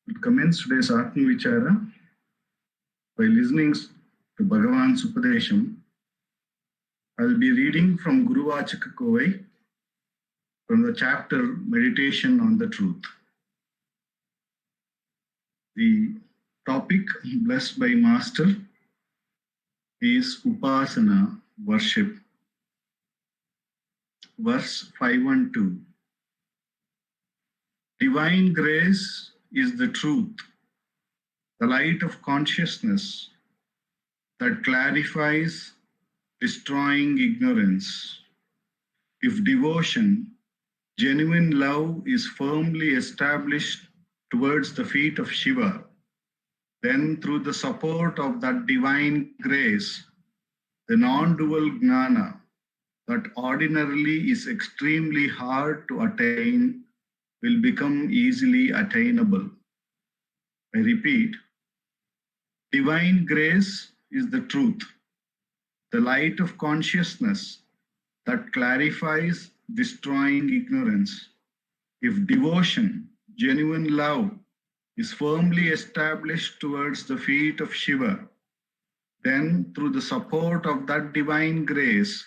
H: We'll commence today's Atma Vichara by listening to Bhagavan's Upadesham. I'll be reading from Guru Vachaka Kovai from the chapter Meditation on the Truth. The topic blessed by Master is Upasana, worship. Verse 512. Divine grace is the truth, the light of consciousness that clarifies, destroying ignorance. If devotion, genuine love is firmly established towards the feet of Shiva, Then, through the support of that divine grace, the non dual gnana that ordinarily is extremely hard to attain will become easily attainable. I repeat, divine grace is the truth, the light of consciousness that clarifies, destroying ignorance. If devotion, genuine love, is firmly established towards the feet of Shiva, then through the support of that divine grace,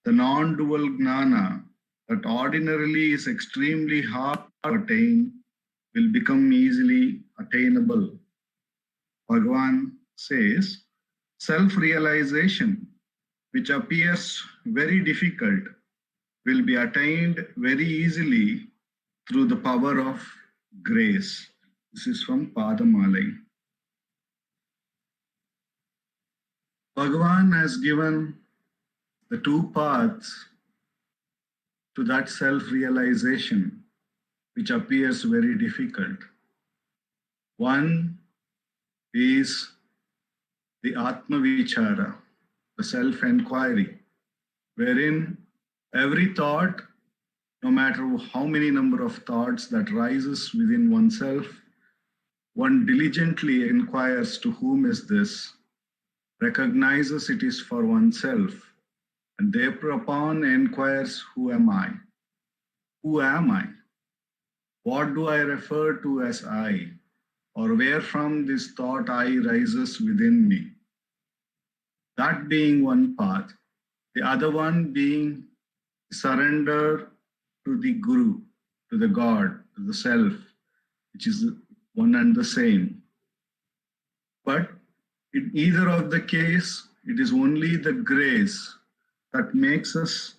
H: the non dual gnana that ordinarily is extremely hard to attain will become easily attainable. Bhagavan says, self realization, which appears very difficult, will be attained very easily through the power of grace. This is from Padamalai. Bhagavan has given the two paths to that self-realization, which appears very difficult. One is the Atma Vichara, the self-enquiry, wherein every thought, no matter how many number of thoughts that rises within oneself, one diligently inquires to whom is this, recognizes it is for oneself, and thereupon inquires, who am I? Who am I? What do I refer to as I? Or where from this thought I rises within me? That being one path, the other one being surrender to the Guru, to the God, to the Self, which is one and the same. But in either of the case, it is only the grace that makes us,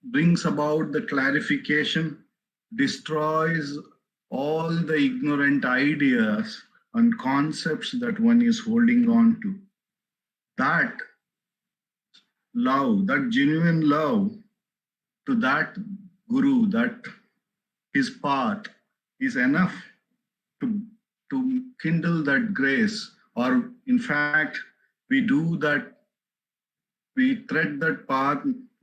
H: brings about the clarification, destroys all the ignorant ideas and concepts that one is holding on to. That love, that genuine love to that Guru, that his path is enough to kindle that grace, or in fact, we do that, we tread that path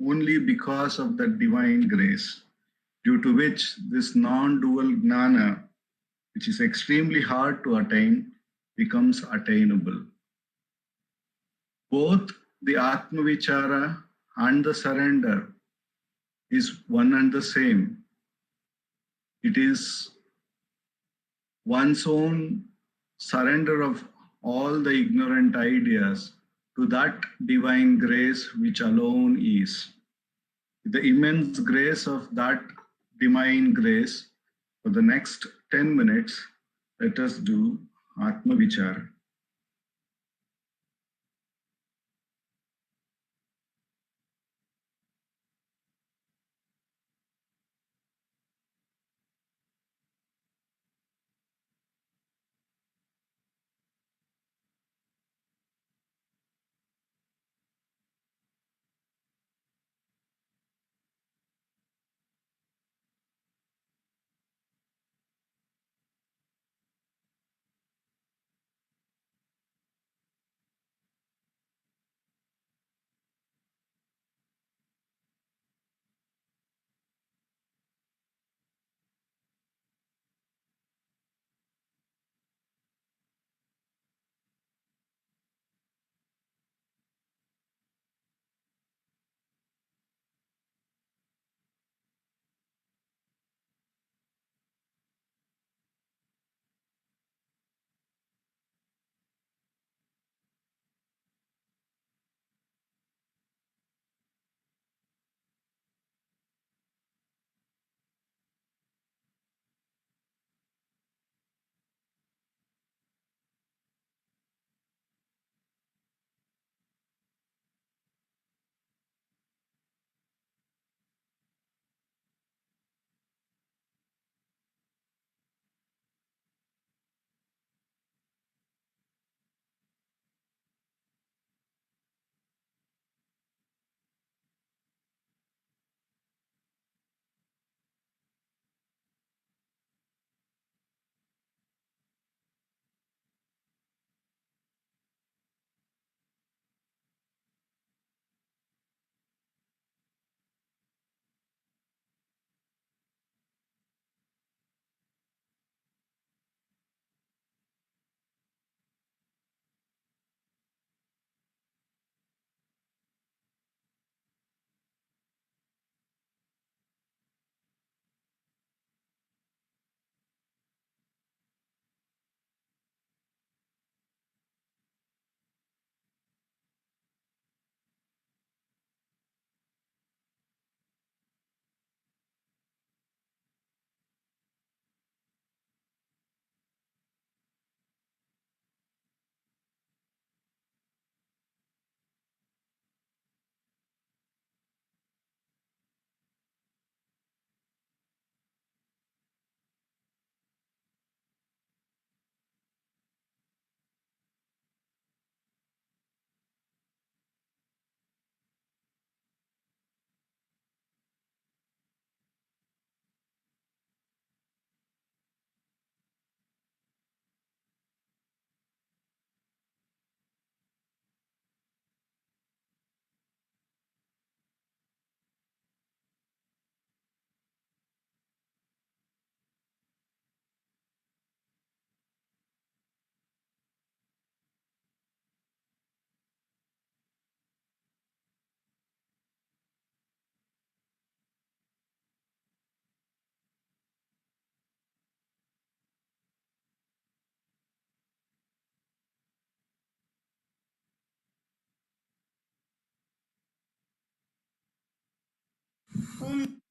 H: only because of the divine grace, due to which this non-dual gnana, which is extremely hard to attain, becomes attainable. Both the Atma Vichara and the surrender is one and the same. It is one's own surrender of all the ignorant ideas to that divine grace which alone is. The immense grace of that divine grace, for the next 10 minutes, let us do Atma Vichara.
E: whom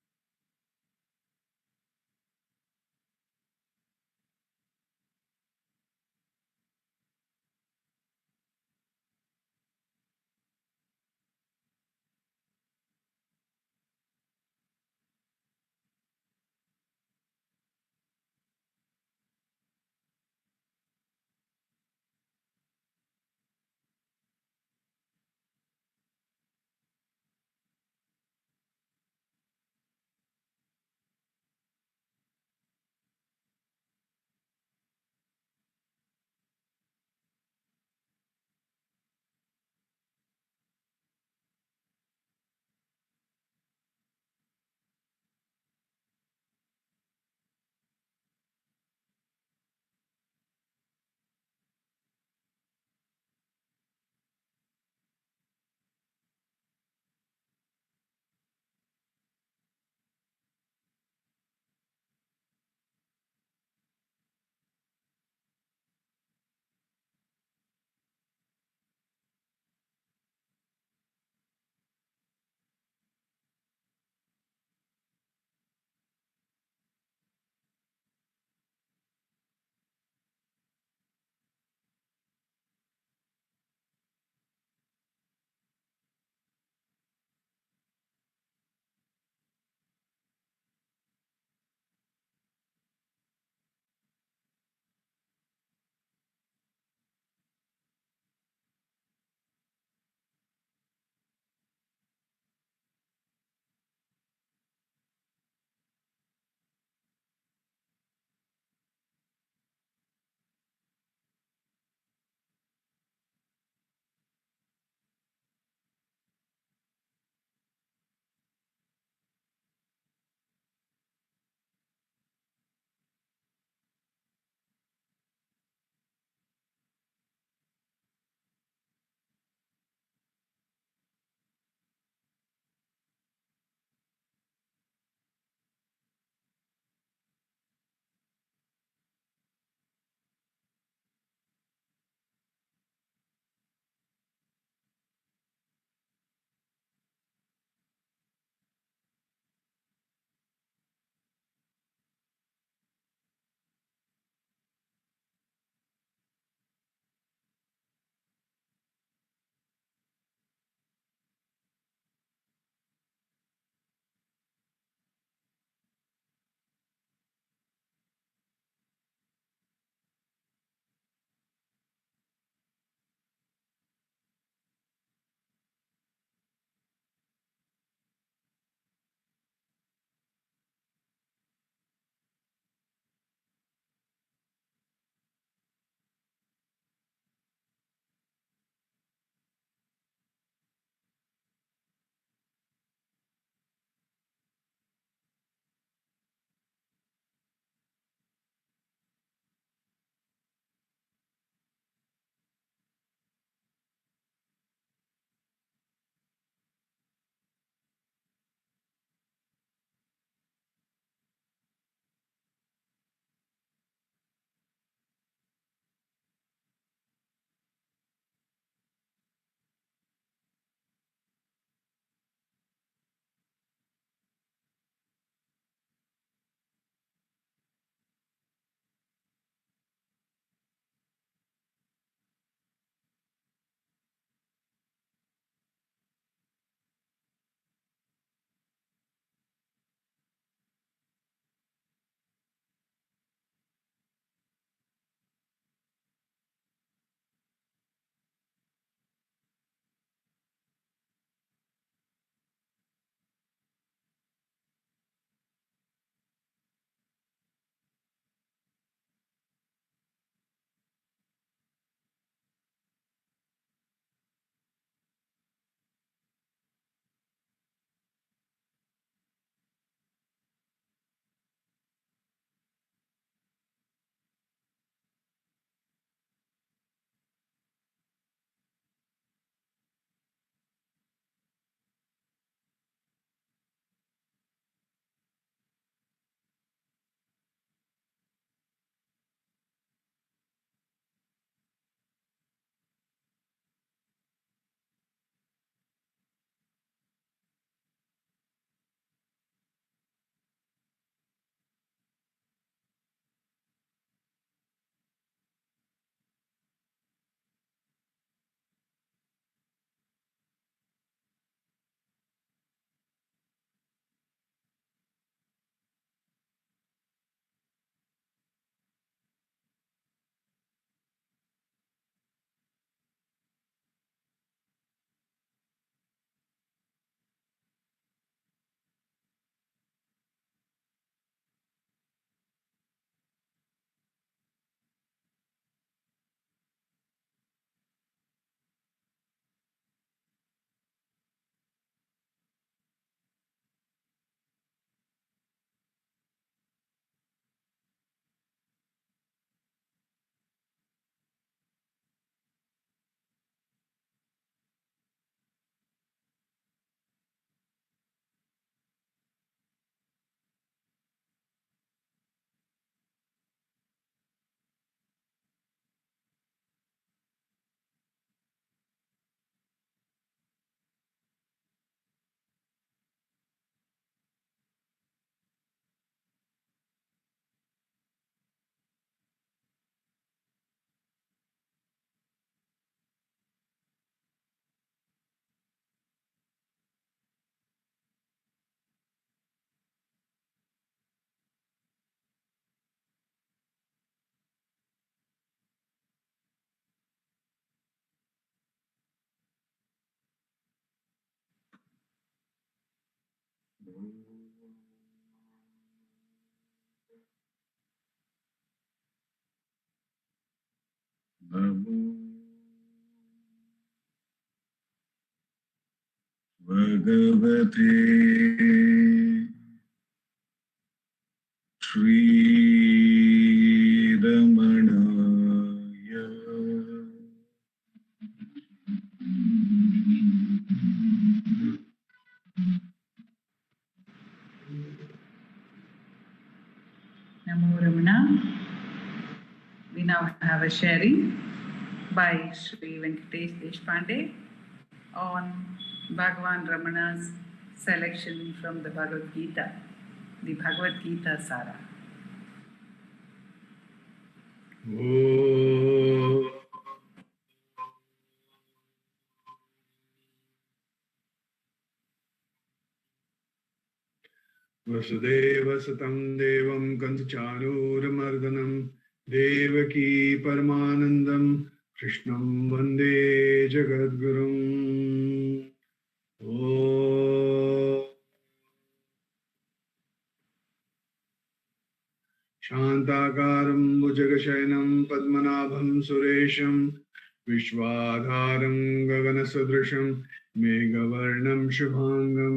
H: Bhagavate Shri Ramanaya.
A: Namo Ramana. We now have a sharing by Sri Venkatesh Deshpande on Bhagavan Ramana's selection from the Bhagavad Gita, the Bhagavad Gita Sara.
I: Oh. Vasudeva Satam Devam Kanchanuramardhanam Devaki Paramanandam Krishnam Vande Jagadgurum. Oh. Shantakaram Bhujagashayanam Padmanabham Suresham Vishwadharam Gaganasadrisham Meghavarnam Shubhangam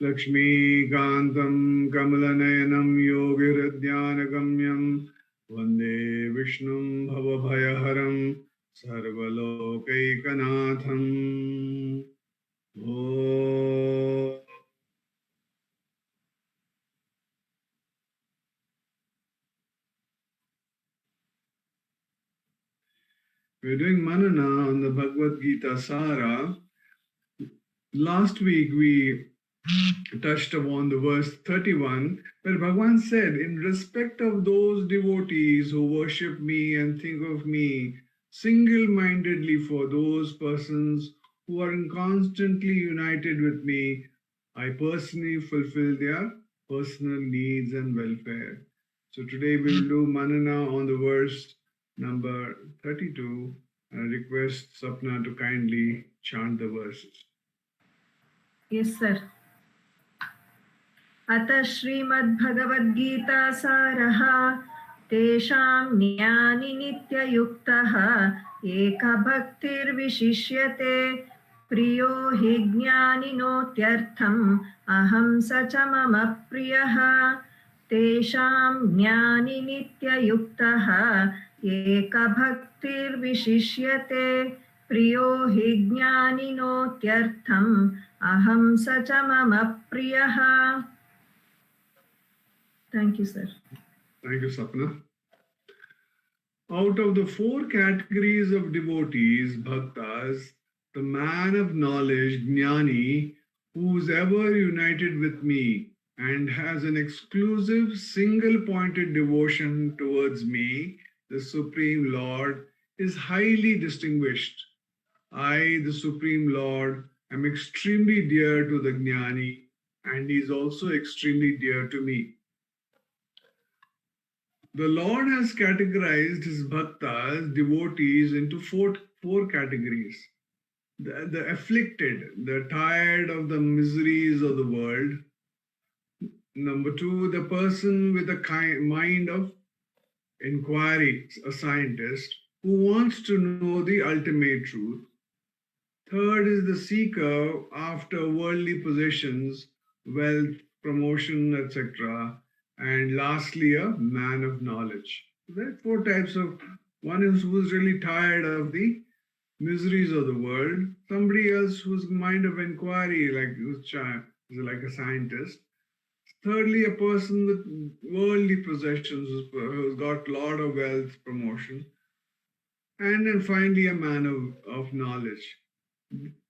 I: Lakshmikantam Kamalanayanam Yogiradhyanagamyam Vande Vishnum Bhavabhayaharam Sarvalokaikanaatham. Oh. We're doing manana on the Bhagavad Gita Sara. Last week we touched upon the verse 31, where Bhagavan said, in respect of those devotees who worship me and think of me single-mindedly, for those persons who are constantly united with me, I personally fulfill their personal needs and welfare. So today we will do manana on the verse number 32. I request Sapna to kindly chant the verses.
B: Yes, sir. अथ श्रीमद्भगवद्गीता सारः तेषां ज्ञानि नित्ययुक्तः एकभक्तिर्विशिष्यते प्रियो हि ज्ञानिनोत्यर्थम् अहं स च मम प्रियः तेषां ज्ञानि नित्ययुक्तः एकभक्तिर्विशिष्यते प्रियो हि ज्ञानिनोत्यर्थम् अहं स च मम प्रियः. Thank you, sir.
I: Thank you, Sapna. Out of the four categories of devotees, bhaktas, the man of knowledge, jnani, who's ever united with me and has an exclusive single-pointed devotion towards me, the Supreme Lord, is highly distinguished. I, the Supreme Lord, am extremely dear to the jnani, and he is also extremely dear to me. The Lord has categorized his bhaktas, devotees, into four categories. The afflicted, the tired of the miseries of the world. Number two, the person with a mind of inquiry, a scientist, who wants to know the ultimate truth. Third is the seeker after worldly possessions, wealth, promotion, etc. And lastly, a man of knowledge. There are four types of, one is who's really tired of the miseries of the world, somebody else whose mind of inquiry, like who's like a scientist. Thirdly, a person with worldly possessions who's got a lot of wealth, promotion. And then finally, a man of knowledge.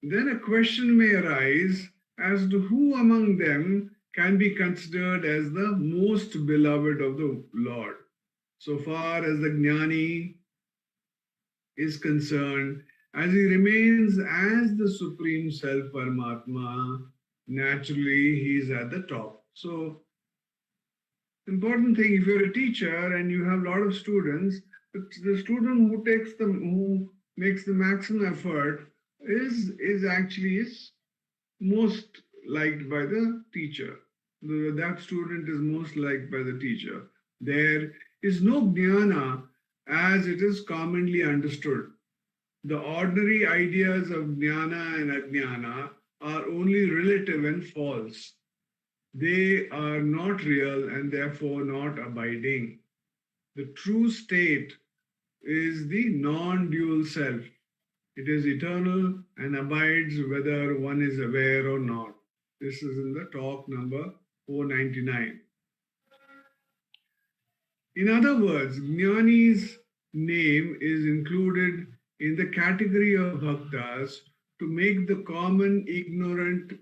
I: Then a question may arise as to who among them can be considered as the most beloved of the Lord. So far as the jnani is concerned, as he remains as the Supreme Self Paramatma, naturally he is at the top. So, important thing, if you're a teacher and you have a lot of students, the student who makes the maximum effort is actually most liked by the teacher. That student is most liked by the teacher. There is no jnana as it is commonly understood. The ordinary ideas of jnana and ajnana are only relative and false. They are not real and therefore not abiding. The true state is the non-dual self. It is eternal and abides whether one is aware or not. This is in the talk number 499. In other words, Jnani's name is included in the category of bhaktas to make the common ignorant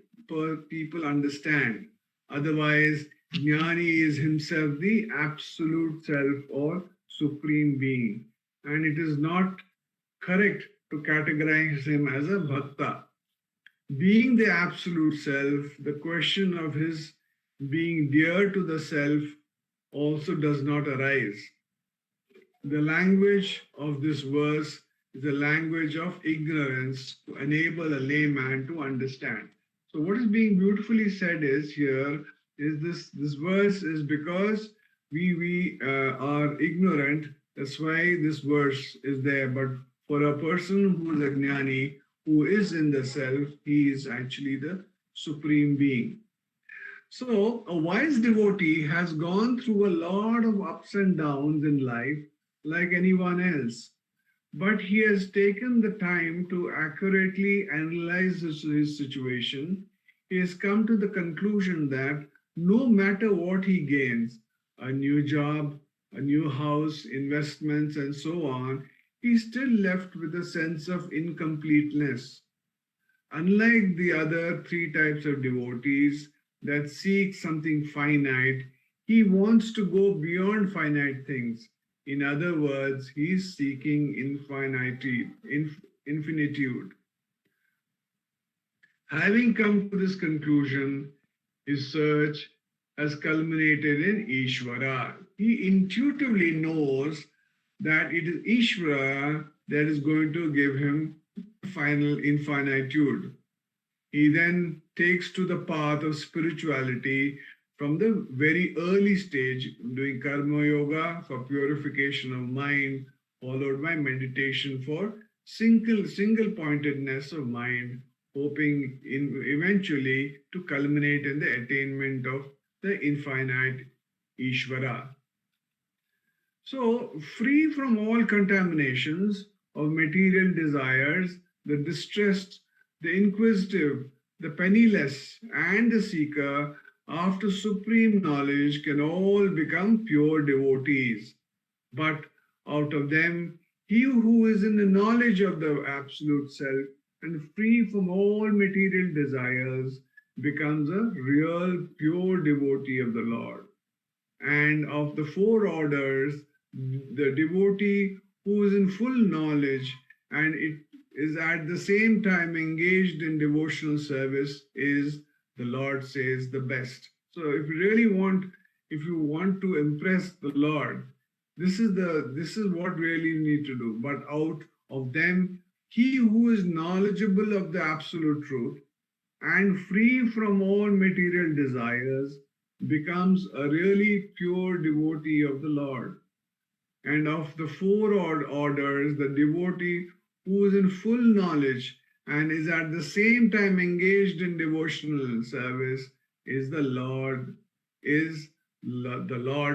I: people understand. Otherwise, Jnani is himself the absolute self or supreme being, and it is not correct to categorize him as a bhakta. Being the absolute self, the question of his being dear to the self also does not arise. The language of this verse is a language of ignorance to enable a layman to understand. So what is being beautifully said is here is this verse is because we are ignorant. That's why this verse is there. But for a person who is a jnani, who is in the self, he is actually the supreme being. So a wise devotee has gone through a lot of ups and downs in life like anyone else. But he has taken the time to accurately analyze his situation. He has come to the conclusion that no matter what he gains, a new job, a new house, investments, and so on, he's still left with a sense of incompleteness. Unlike the other three types of devotees that seek something finite, he wants to go beyond finite things. In other words, he is seeking infinitude. Having come to this conclusion, his search has culminated in Ishvara. He intuitively knows that it is Ishvara that is going to give him final infinitude. He then takes to the path of spirituality from the very early stage, doing karma yoga for purification of mind, followed by meditation for single pointedness of mind, hoping eventually to culminate in the attainment of the infinite Ishvara. So, free from all contaminations of material desires, the distressed, the inquisitive, the penniless, and the seeker after supreme knowledge can all become pure devotees. But out of them, he who is in the knowledge of the absolute self and free from all material desires becomes a real pure devotee of the Lord. And of the four orders, the devotee who is in full knowledge and it is at the same time engaged in devotional service is, the Lord says, the best. So if you want to impress the Lord, this is what really you need to do. But out of them, he who is knowledgeable of the absolute truth and free from all material desires becomes a really pure devotee of the Lord. And of the four orders, the devotee who is in full knowledge and is at the same time engaged in devotional service is the Lord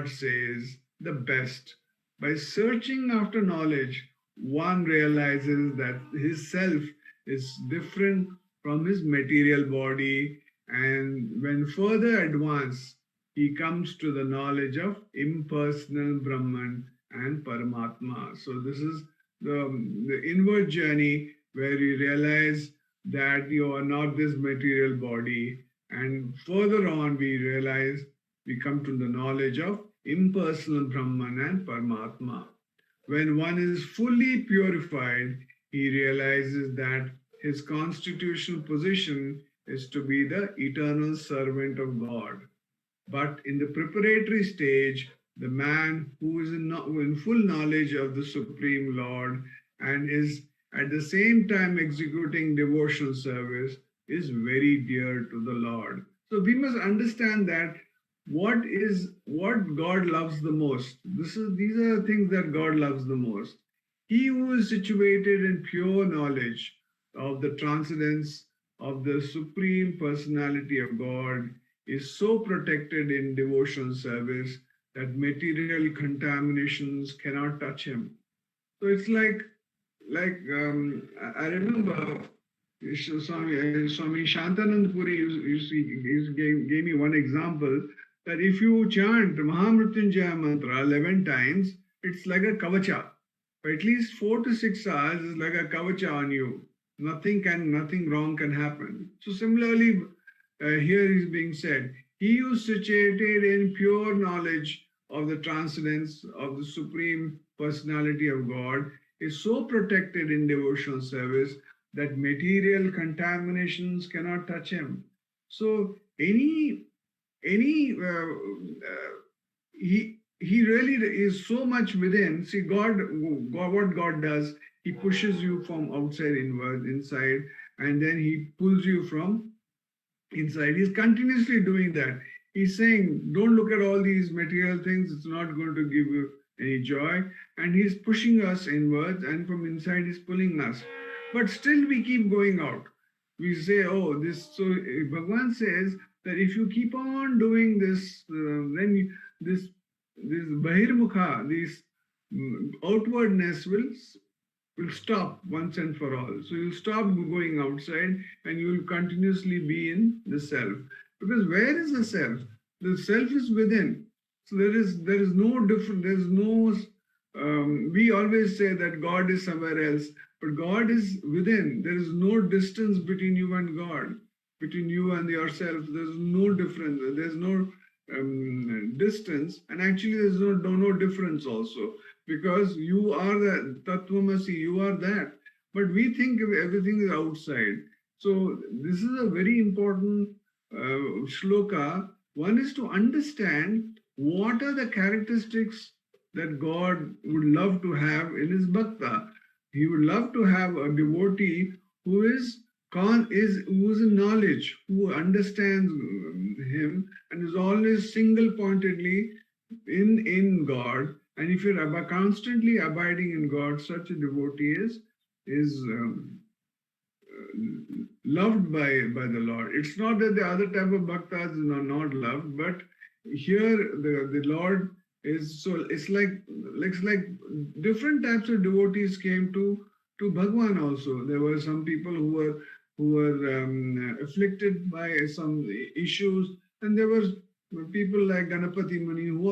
I: says, the best. By searching after knowledge, one realizes that his self is different from his material body, and when further advanced, he comes to the knowledge of impersonal Brahman and Paramatma. So this is the inward journey where you realize that you are not this material body, and further on we come to the knowledge of impersonal Brahman and Paramatma. When one is fully purified, he realizes that his constitutional position is to be the eternal servant of God. But in the preparatory stage, the man who is in full knowledge of the Supreme Lord and is at the same time executing devotional service is very dear to the Lord. So we must understand that what God loves the most. These are the things that God loves the most. He who is situated in pure knowledge of the transcendence of the Supreme Personality of God is so protected in devotional service that material contaminations cannot touch him. So it's like I remember Swami Shantanand Puri gave me one example that if you chant Mahamrityunjaya mantra 11 times, it's like a kavacha. For at least 4 to 6 hours is like a kavacha on you. Nothing wrong can happen. So similarly, here is being said, he who is situated in pure knowledge of the transcendence of the Supreme Personality of God is so protected in devotional service that material contaminations cannot touch him. So he really is so much within. See, God, what God does, he pushes you from outside inward, inside, and then he pulls you from inside. He's continuously doing that. He's saying, don't look at all these material things. It's not going to give you any joy. And he's pushing us inwards, and from inside he's pulling us. But still we keep going out. We say, oh, this. So Bhagavan says that if you keep on doing this, then this bahirmukha, this outwardness will stop once and for all. So you'll stop going outside and you will continuously be in the self. Because where is the self? The self is within. So there is no different, there's no, we always say that God is somewhere else, but God is within. There is no distance between you and God, between you and yourself. There's no difference. There's no distance, and actually there's no difference also, because you are the Tattvamasi, you are that. But we think everything is outside. So this is a very important shloka. One is to understand what are the characteristics that God would love to have in his bhakta. He would love to have a devotee who is in knowledge, who understands him and is always single-pointedly in God. And if you're constantly abiding in God, such a devotee is loved by the Lord. It's not that the other type of bhaktas are not loved, but here the Lord is so. It's like different types of devotees came to Bhagwan also. There were some people who were afflicted by some issues, and there were people like Ganapati Mani who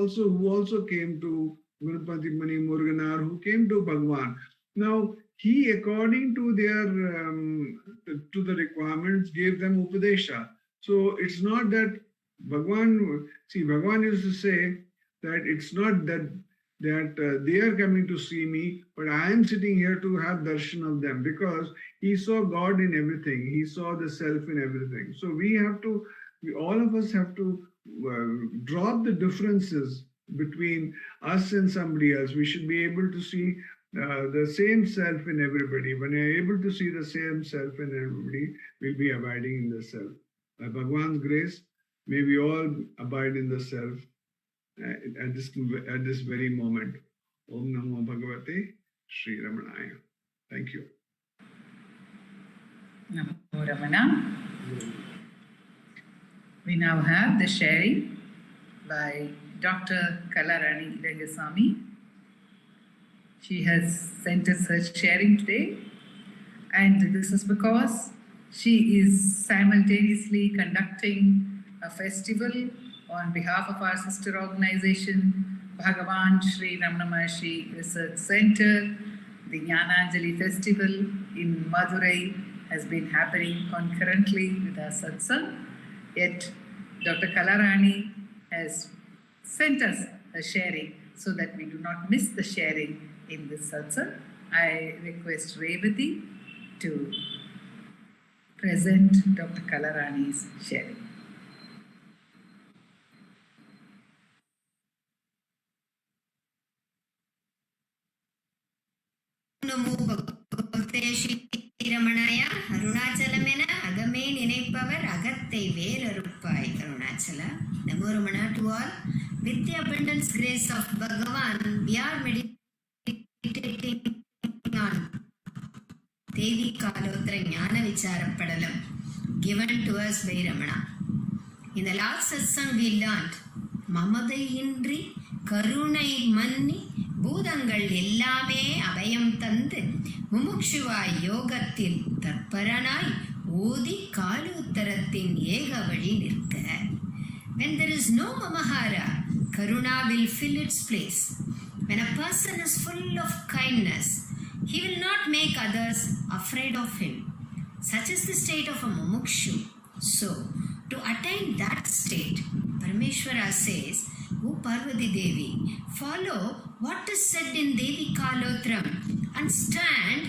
I: also came to Ganapati Mani Muruganar, who came to Bhagwan. Now he, according to their to the requirements, gave them upadesha. So it's not that Bhagwan. See, Bhagwan used to say that it's not that they are coming to see me, but I am sitting here to have darshan of them, because he saw God in everything. He saw the self in everything. So all of us have to drop the differences between us and somebody else. We should be able to see the same self in everybody. When you're able to see the same self in everybody, we'll be abiding in the self. By Bhagwan's grace, may we all abide in the self at this very moment. Om Namo Bhagavate Sri Ramanaya. Thank you.
A: Namo Ramana. We now have the sharing by Dr. Kalarani Rangasamy. She has sent us her sharing today, and this is because she is simultaneously conducting a festival on behalf of our sister organization, Bhagavan Sri Ramana Maharshi Research Center. The Jnananjali Festival in Madurai has been happening concurrently with our satsang. Yet Dr. Kalarani has sent us a sharing so that we do not miss the sharing in this satsang. I request Revati to present Dr. Kalarani's sharing.
J: நமோ பகவதே ஸ்ரீரமணாய. அருணாச்சலமென அகமே நினைப்பவர் அகத்தை வேறறுப்பாய் Arunachal. Namo Ramana to all. With the abundance grace of Bhagavan, we are meditating on Devi Kalotra Jnana Vichara Padalam. given to us by Ramana. In the last satsang we learned, Mamadai Indri, Karunai Manni, பூதங்கள் எல்லாமே அபயம் தந்து முமுட்சுவாய் யோகத்தில் தற்பரனாய் ஓதி காலுத்தரத்தின் ஏக வழி நிற்க. When there is no mamahara, karuna will fill its place. When a person is full of kindness, he will not make others afraid of him. Such is the state of a mumukshu. So, to attain that state, Parameshwara says, O Parvati Devi, follow what is said in Devi Kalotram and stand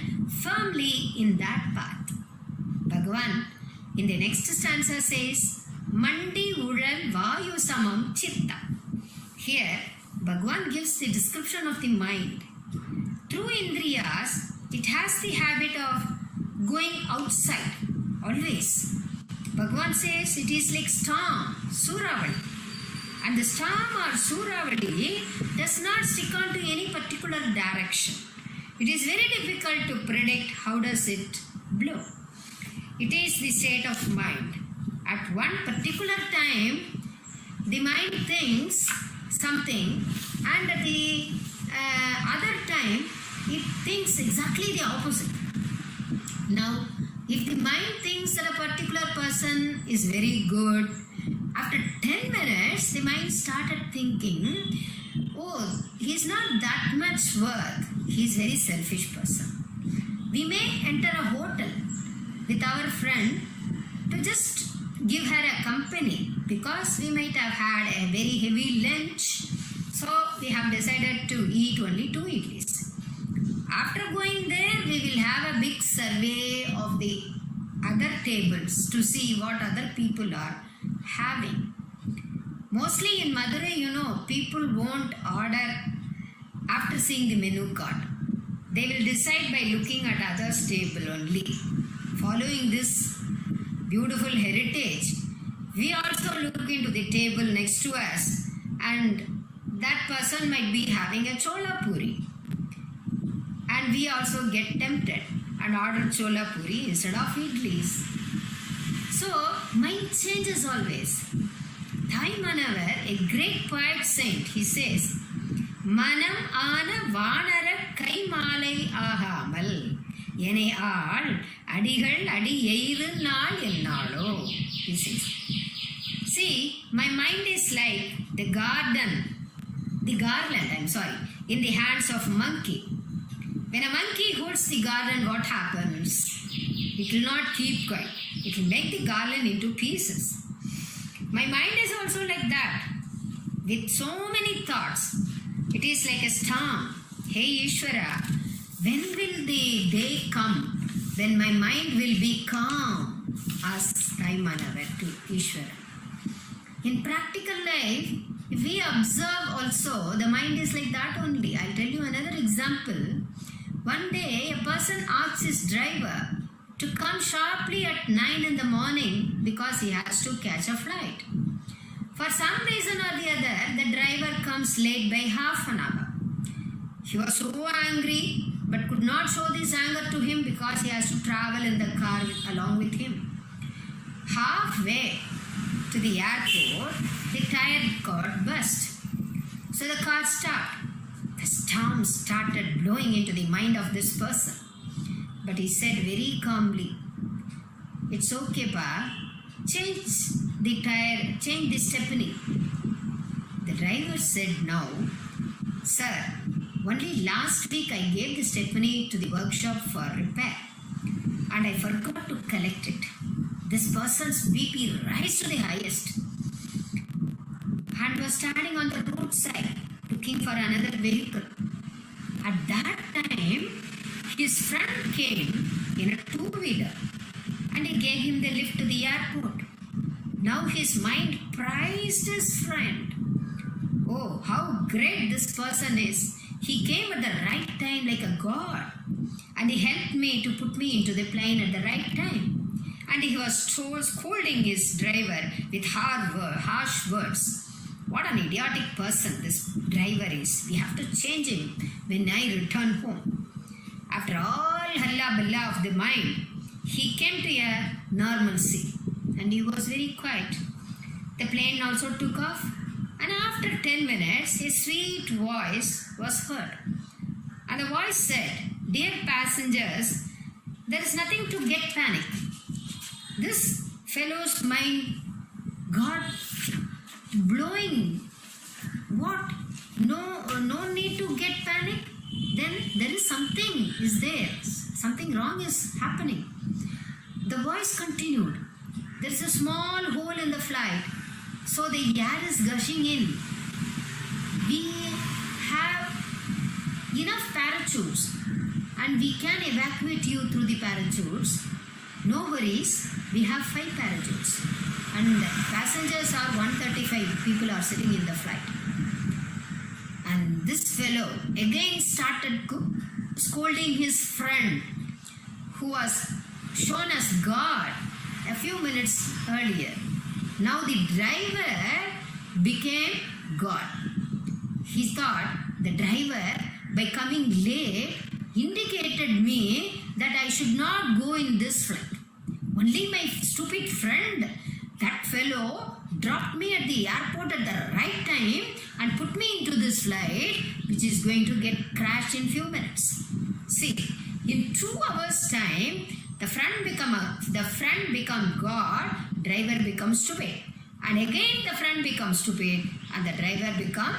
J: firmly in that path. Bhagavan in the next stanza says, Mandi Ural Vayu Samam Chitta. Here, Bhagavan gives the description of the mind. Through Indriyas, it has the habit of going outside, always. Bhagavan says it is like storm, Suravali. And the storm or Suravali does not stick on to any particular direction. It is very difficult to predict how does it blow. It is the state of mind. At one particular time, the mind thinks something, and at the other time, it thinks exactly the opposite. Now, if the mind thinks that a particular person is very good, after 10 minutes, the mind started thinking, oh, he's not that much worth. He's a very selfish person. We may enter a hotel with our friend to just give her a company because we might have had a very heavy lunch. So we have decided to eat only 2 idlis. After going there, we will have a big survey of the other tables to see what other people are having. Mostly in Madurai, people won't order after seeing the menu card. They will decide by looking at others' table only. Following this beautiful heritage, we also look into the table next to us, and that person might be having a chola puri. And we also get tempted and order chola puri instead of idlis. So, mind changes always. Thai Manavar, a great poet saint, he says, Manam ana vanara kai malai ahamal, yene aal adigal adi eidhu naal ennalo. He says, see, my mind is like the garland, in the hands of a monkey. When a monkey holds the garland, what happens? It will not keep quiet. It will make the garland into pieces. My mind is also like that. With so many thoughts, it is like a storm. Hey Ishvara, when will the day come when my mind will be calm? Asks Thai Manavar to Ishvara. In practical life, if we observe also, the mind is like that only. I'll tell you another example. One day, a person asks his driver to come sharply at 9 in the morning because he has to catch a flight. For some reason or the other, the driver comes late by half an hour. He was so angry but could not show this anger to him because he has to travel in the car along with him. Halfway to the airport, the tire got burst. So the car stopped. The storm started blowing into the mind of this person. But he said very calmly, it's okay, pa. Change the tire, change the stepney. The driver said, no. Sir, only last week I gave the stepney to the workshop for repair. And I forgot to collect it. This person's BP rise to the highest. And was standing on the roadside looking for another vehicle. At that time, his friend came in a two-wheeler and he gave him the lift to the airport. Now his mind prized his friend. Oh, how great this person is. He came at the right time like a god. And he helped me to put me into the plane at the right time. And he was scolding his driver with harsh words. What an idiotic person this driver is. We have to change him when I return home. After all halla balla of the mind, he came to a normalcy, and he was very quiet. The plane also took off, and after 10 minutes, a sweet voice was heard. And the voice said, "Dear passengers, there is nothing to get panic. This fellow's mind got blowing. What? No need to get panic. Then there is something is there. Something wrong is happening." The voice continued, "There is a small hole in the flight, so the air is gushing in. We have enough parachutes and we can evacuate you through the parachutes. No worries, we have 5 parachutes. And passengers are 135 people are sitting in the flight." And this fellow again started scolding his friend who was shown as God a few minutes earlier. Now the driver became God. He thought the driver, by coming late, indicated me that I should not go in this flight. Only my stupid friend, that fellow, dropped me at the airport at the right time and put me into this flight, which is going to get crashed in few minutes. See, in 2 hours time, the friend become God, driver becomes stupid. And again the friend becomes stupid and the driver become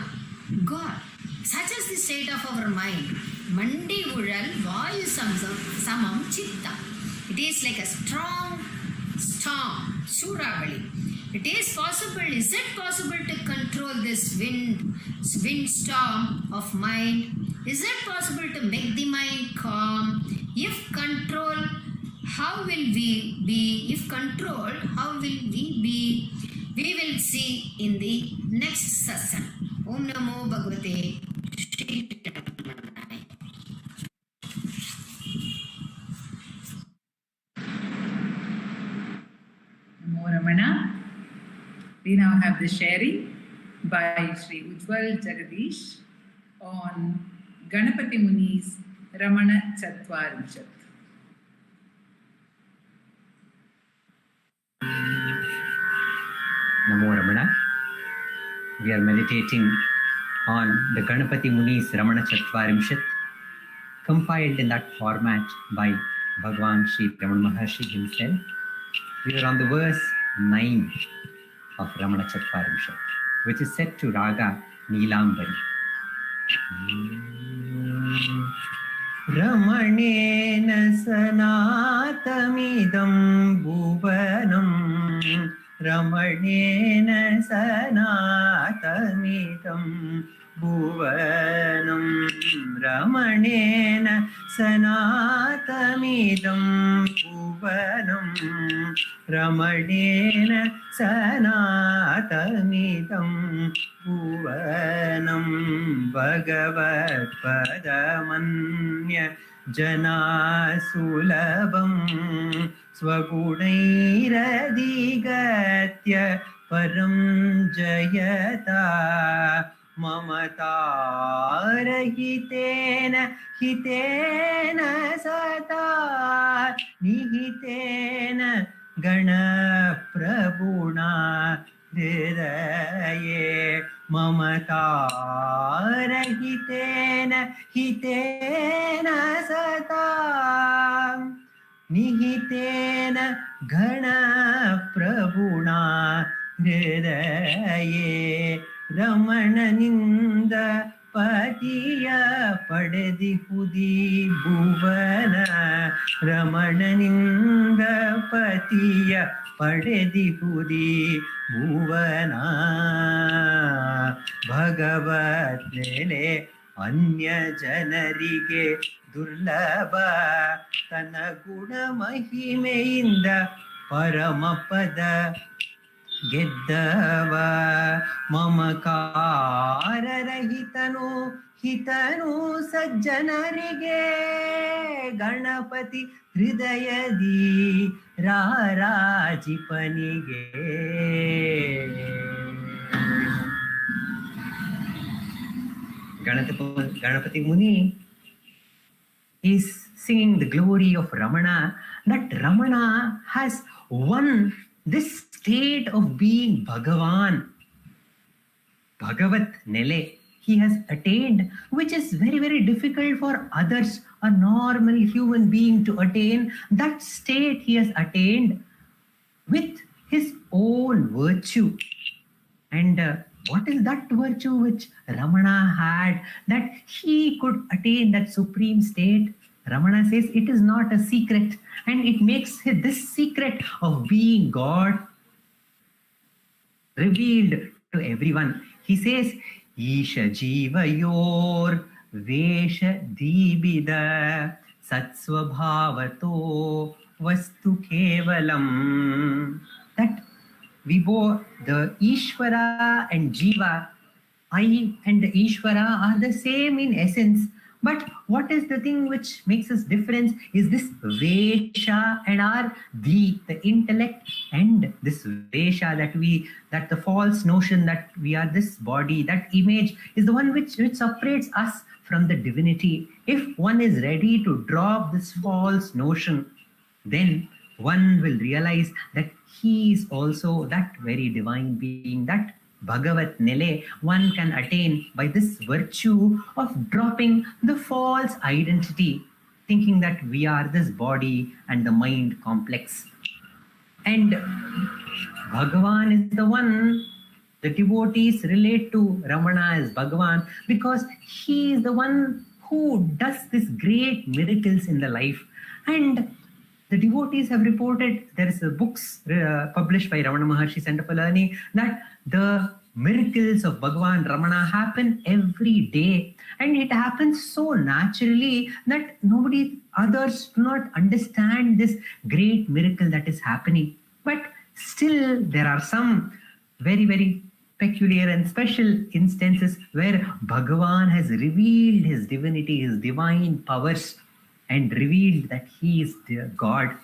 J: God. Such is the state of our mind. Mandi Vural Vayu Samam Chitta. It is like a strong storm, Suravali. It is it possible to control this windstorm of mind? Is it possible to make the mind calm? If controlled, how will we be? If controlled, how will we be? We will see in the next satsang. Om Namo Bhagavate Shri Ramanaya.
A: Namo Ramana. We now have the sharing by Sri Ujjwal Jagadish on Ganapati Muni's Ramana Chatvarimshat.
K: Namo Ramana. We are meditating on the Ganapati Muni's Ramana Chatvarimshat, compiled in that format by Bhagavan Sri Ramana Maharshi himself. We are on the verse 9 of Ramana Chatvarimshat, which is set to Raga Neelambari. Ramanena sanatamidam bhuvanam, Ramanena sanatamidam bhuvanam, Ramanena sanatamidam bhuvanam, Ramanena sanatamidam bhuvanam, Bhagavat padamanya jana sulabam swagudairadhigatya param jayata mamatarahitena hitena sata nihitena gana prabhuna hridaye mamatarahitena hitena sata nihitena gana prabhuna hridaye Ramananinda patiya padedihudi bhuvana, Ramananinda patiya padedihudi bhuvana, Bhagavat lele anya janarige durlabha, tana guna mahimeinda paramapada ಗೆದ್ದವ ಮಮಕಾರರಹಿತನು ಹಿತನು ಸಜ್ಜನರಿಗೆ Ganapati ಹೃದಯದಿ ರಾರಾಜಿಪನಿಗೆ. Ganapati Muni is singing the glory of Ramana, that Ramana has won this state of being Bhagavan, Bhagavat Nele. He has attained, which is very, very difficult for others, a normal human being to attain. That state he has attained with his own virtue. And what is that virtue which Ramana had, that he could attain that supreme state? Ramana says it is not a secret, and it makes this secret of being God revealed to everyone. He says, Isha Jivayor Vesha Dibida Satsvabhavato Vastu Kevalam. That Vibho, the Ishvara and Jiva, I and the Ishvara are the same in essence. But what is the thing which makes us difference is this Vesha and our the intellect, and this Vesha that the false notion that we are this body, that image is the one which separates us from the divinity. If one is ready to drop this false notion, then one will realize that he is also that very divine being, that Bhagavat Nele one can attain by this virtue of dropping the false identity, thinking that we are this body and the mind complex. And Bhagavan is the one the devotees relate to Ramana as Bhagavan, because he is the one who does these great miracles in the life. And the devotees have reported, there is books published by Ramana Maharshi Sandapalani, that the miracles of Bhagavan Ramana happen every day, and it happens so naturally that others do not understand this great miracle that is happening. But still there are some very, very peculiar and special instances where Bhagavan has revealed his divinity, his divine powers, and revealed that he is God.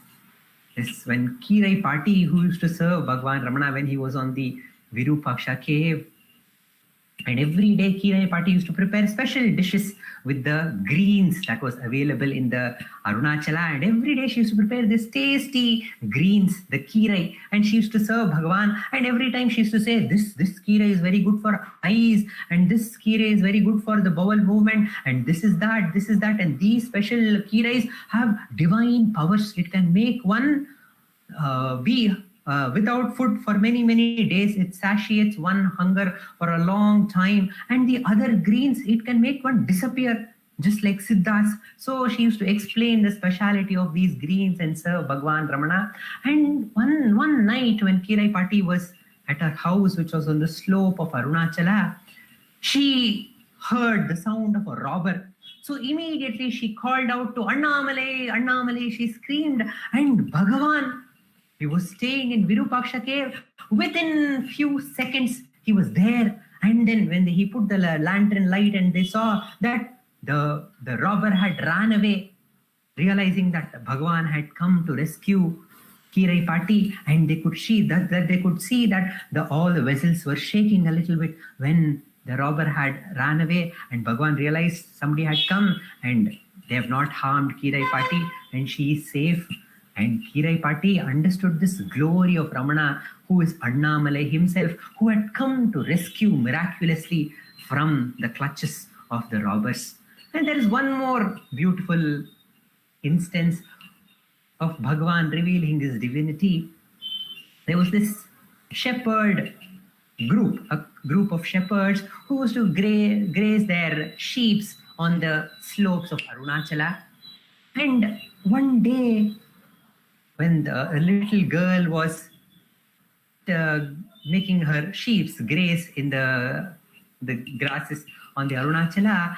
K: This when Kirai Pati, who used to serve Bhagavan Ramana when he was on the Virupaksha cave, and every day Kirai Pati used to prepare special dishes with the greens that was available in the Arunachala, and every day she used to prepare this tasty greens, the Kirai, and she used to serve Bhagavan, and every time she used to say, this Kirai is very good for eyes, and this Kirai is very good for the bowel movement, and this is that, and these special Kirais have divine powers. It can make one be without food for many, many days. It satiates one hunger for a long time, and the other greens, it can make one disappear, just like Siddhas. So she used to explain the speciality of these greens and serve Bhagavan Ramana. And one night when Kirai Pati was at her house, which was on the slope of Arunachala, she heard the sound of a robber. So immediately she called out to Annamale, Annamale, she screamed, and Bhagavan, he was staying in Virupaksha cave. Within few seconds, he was there. And then when he put the lantern light and they saw that the robber had ran away, realizing that Bhagavan had come to rescue Kirai Pati, and they could see that all the vessels were shaking a little bit when the robber had ran away, and Bhagavan realized somebody had come and they have not harmed Kirai Pati and she is safe. And Kirai Pati understood this glory of Ramana, who is Annamale himself, who had come to rescue miraculously from the clutches of the robbers. And there is one more beautiful instance of Bhagavan revealing his divinity. There was this shepherd group, a group of shepherds who used to graze their sheep on the slopes of Arunachala. And one day, when a little girl was making her sheep graze in the grasses on the Arunachala,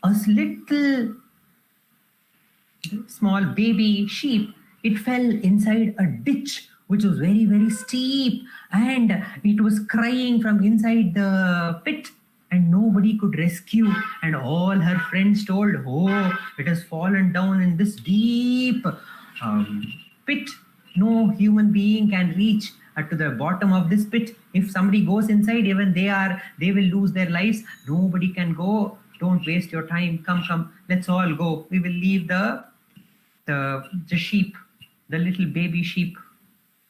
K: a little small baby sheep, it fell inside a ditch which was very, very steep, and it was crying from inside the pit, and nobody could rescue. And all her friends told, oh, it has fallen down in this deep pit. No human being can reach to the bottom of this pit. If somebody goes inside, even they will lose their lives. Nobody can go. Don't waste your time. Come, let's all go. We will leave the the sheep, the little baby sheep,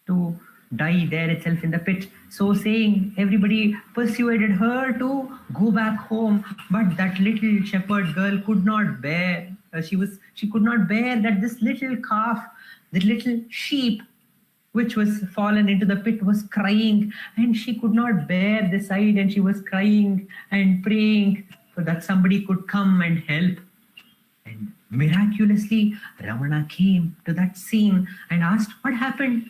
K: to die there itself in the pit. So saying, everybody persuaded her to go back home, but that little shepherd girl could not bear. She could not bear that this little calf, the little sheep, which was fallen into the pit, was crying, and she could not bear the sight, and she was crying and praying so that somebody could come and help. And miraculously, Ramana came to that scene and asked, what happened?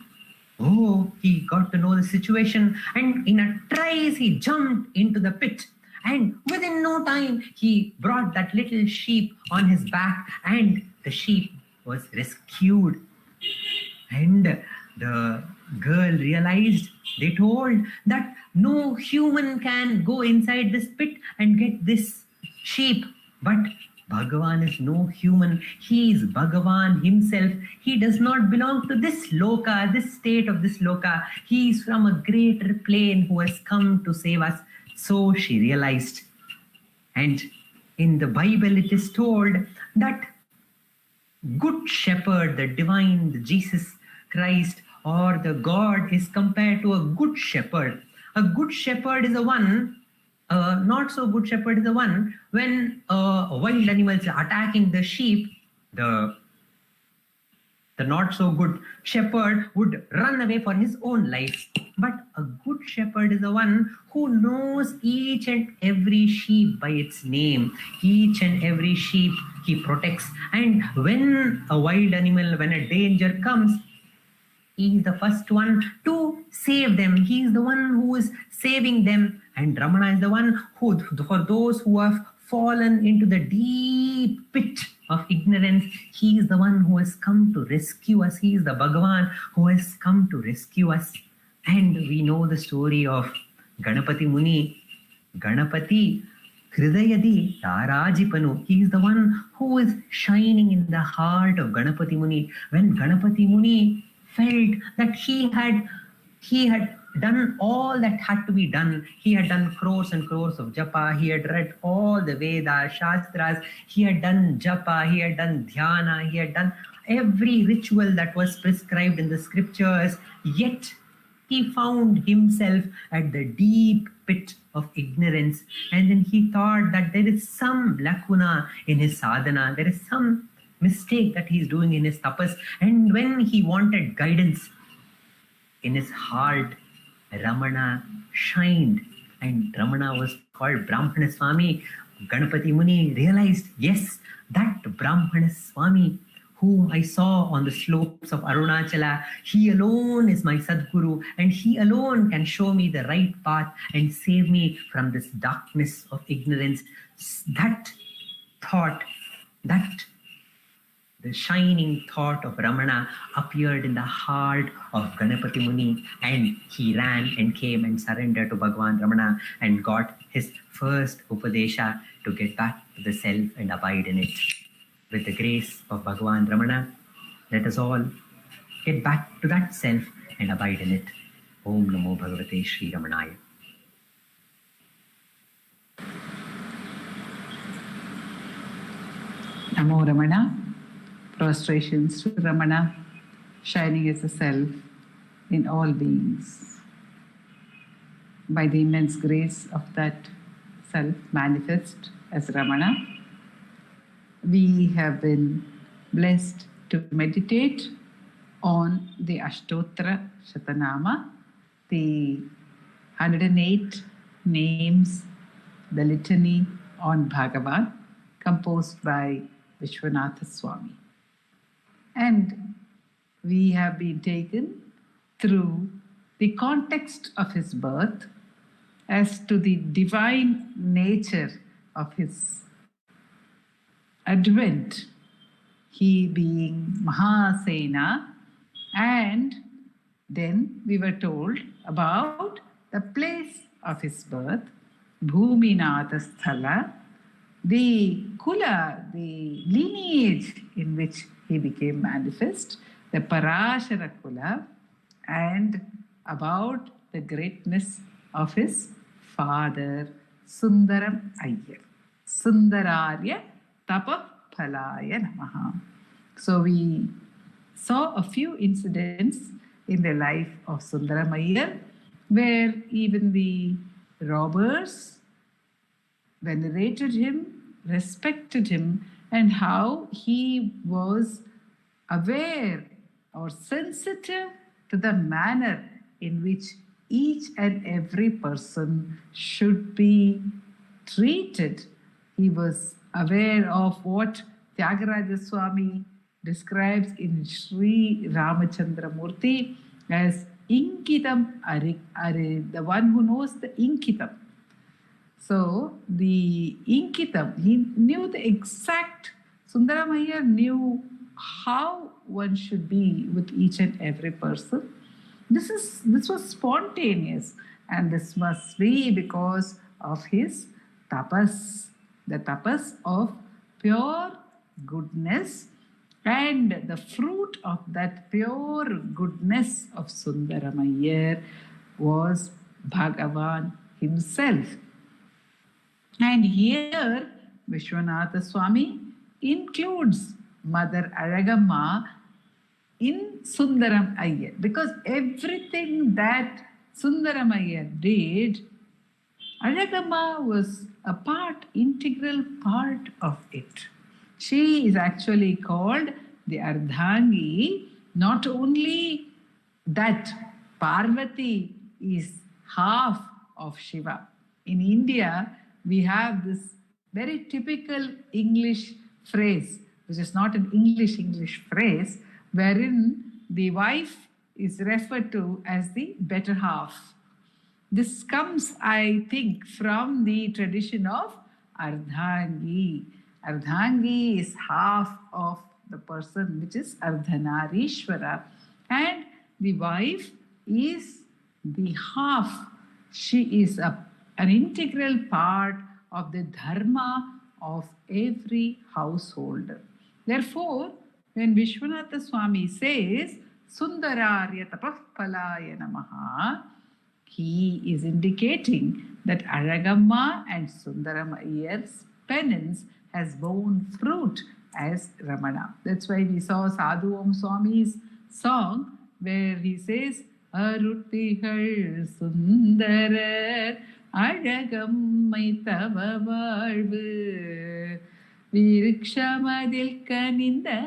K: Oh, he got to know the situation, and in a trice he jumped into the pit, and within no time he brought that little sheep on his back, and the sheep was rescued. And the girl realized, they told, that no human can go inside this pit and get this sheep, but Bhagavan is no human. He is Bhagavan himself. He does not belong to this loka, this state of this loka. He is from a greater plane who has come to save us. So she realized. And in the Bible it is told that good shepherd, the divine, the Jesus Christ, or the God, is compared to a good shepherd. A good shepherd is the one, not so good shepherd is the one, when wild animals are attacking the sheep, the not so good shepherd would run away for his own life. But a good shepherd is the one who knows each and every sheep by its name. Each and every sheep he protects. And when a wild animal, when a danger comes, he is the first one to save them. He is the one who is saving them. And Ramana is the one who, for those who have fallen into the deep pit of ignorance, he is the one who has come to rescue us. He is the Bhagavan who has come to rescue us. And we know the story of Ganapati Muni. Ganapati Hridayadi Tarajipanu. He is the one who is shining in the heart of Ganapati Muni. When Ganapati Muni felt that he had done all that had to be done. He had done crores and crores of japa. He had read all the Vedas, Shastras. He had done japa. He had done dhyana. He had done every ritual that was prescribed in the scriptures. Yet he found himself at the deep pit of ignorance. And then he thought that there is some lacuna in his sadhana. There is some mistake that he is doing in his tapas. And when he wanted guidance, in his heart, Ramana shined, and Ramana was called Brahmana Swami. Ganapati Muni realized, yes, that Brahmana Swami whom I saw on the slopes of Arunachala, he alone is my Sadguru, and he alone can show me the right path and save me from this darkness of ignorance. That thought, the shining thought of Ramana appeared in the heart of Ganapati Muni, and he ran and came and surrendered to Bhagavan Ramana and got his first Upadesha to get back to the self and abide in it. With the grace of Bhagavan Ramana, let us all get back to that self and abide in it. Om Namo Bhagavate Sri Ramanaya.
A: Namo Ramana. Prostrations to Ramana, shining as the self in all beings. By the immense grace of that self manifest as Ramana, we have been blessed to meditate on the Ashtotra Shatanama, the 108 names, the litany on Bhagavan, composed by Vishwanatha Swami. And we have been taken through the context of his birth as to the divine nature of his advent, he being Mahasena, and then we were told about the place of his birth, Bhuminatha Sthala, the Kula, the lineage in which he became manifest, the Parashara Kula, and about the greatness of his father, Sundaram Iyer. Sundararya Tapaphalaya Namaha. So we saw a few incidents in the life of Sundaram where even the robbers venerated him, respected him, and how he was aware or sensitive to the manner in which each and every person should be treated. He was aware of what Tyagaraja Swami describes in Sri Ramachandra Murti as Inkitam the one who knows the Inkitam. So the Inkitam, he knew the exact, Sundaram knew how one should be with each and every person. This was spontaneous, and this must be because of his tapas, the tapas of pure goodness, and the fruit of that pure goodness of Sundaram was Bhagavan himself. And here Vishwanatha Swami includes Mother Alagamma in Sundaram Iyer, because everything that Sundaram Iyer did, Alagamma was a integral part of it. She is actually called the Ardhangi. Not only that Parvati is half of Shiva. In India, we have this very typical English phrase, which is not an English phrase, wherein the wife is referred to as the better half. This comes, I think, from the tradition of Ardhangi. Ardhangi is half of the person, which is Ardhanarishwara, and the wife is the half. She is an integral part of the dharma of every household. Therefore, when Vishwanatha Swami says, Sundararya Tapapalaya Namaha, he is indicating that Alagamma and Sundaram Iyer's penance has borne fruit as Ramana. That's why we saw Sadhu Om Swami's song where he says, Arutihal Sundarar Alagammai Tava Valvu Virikshamadil Kaninda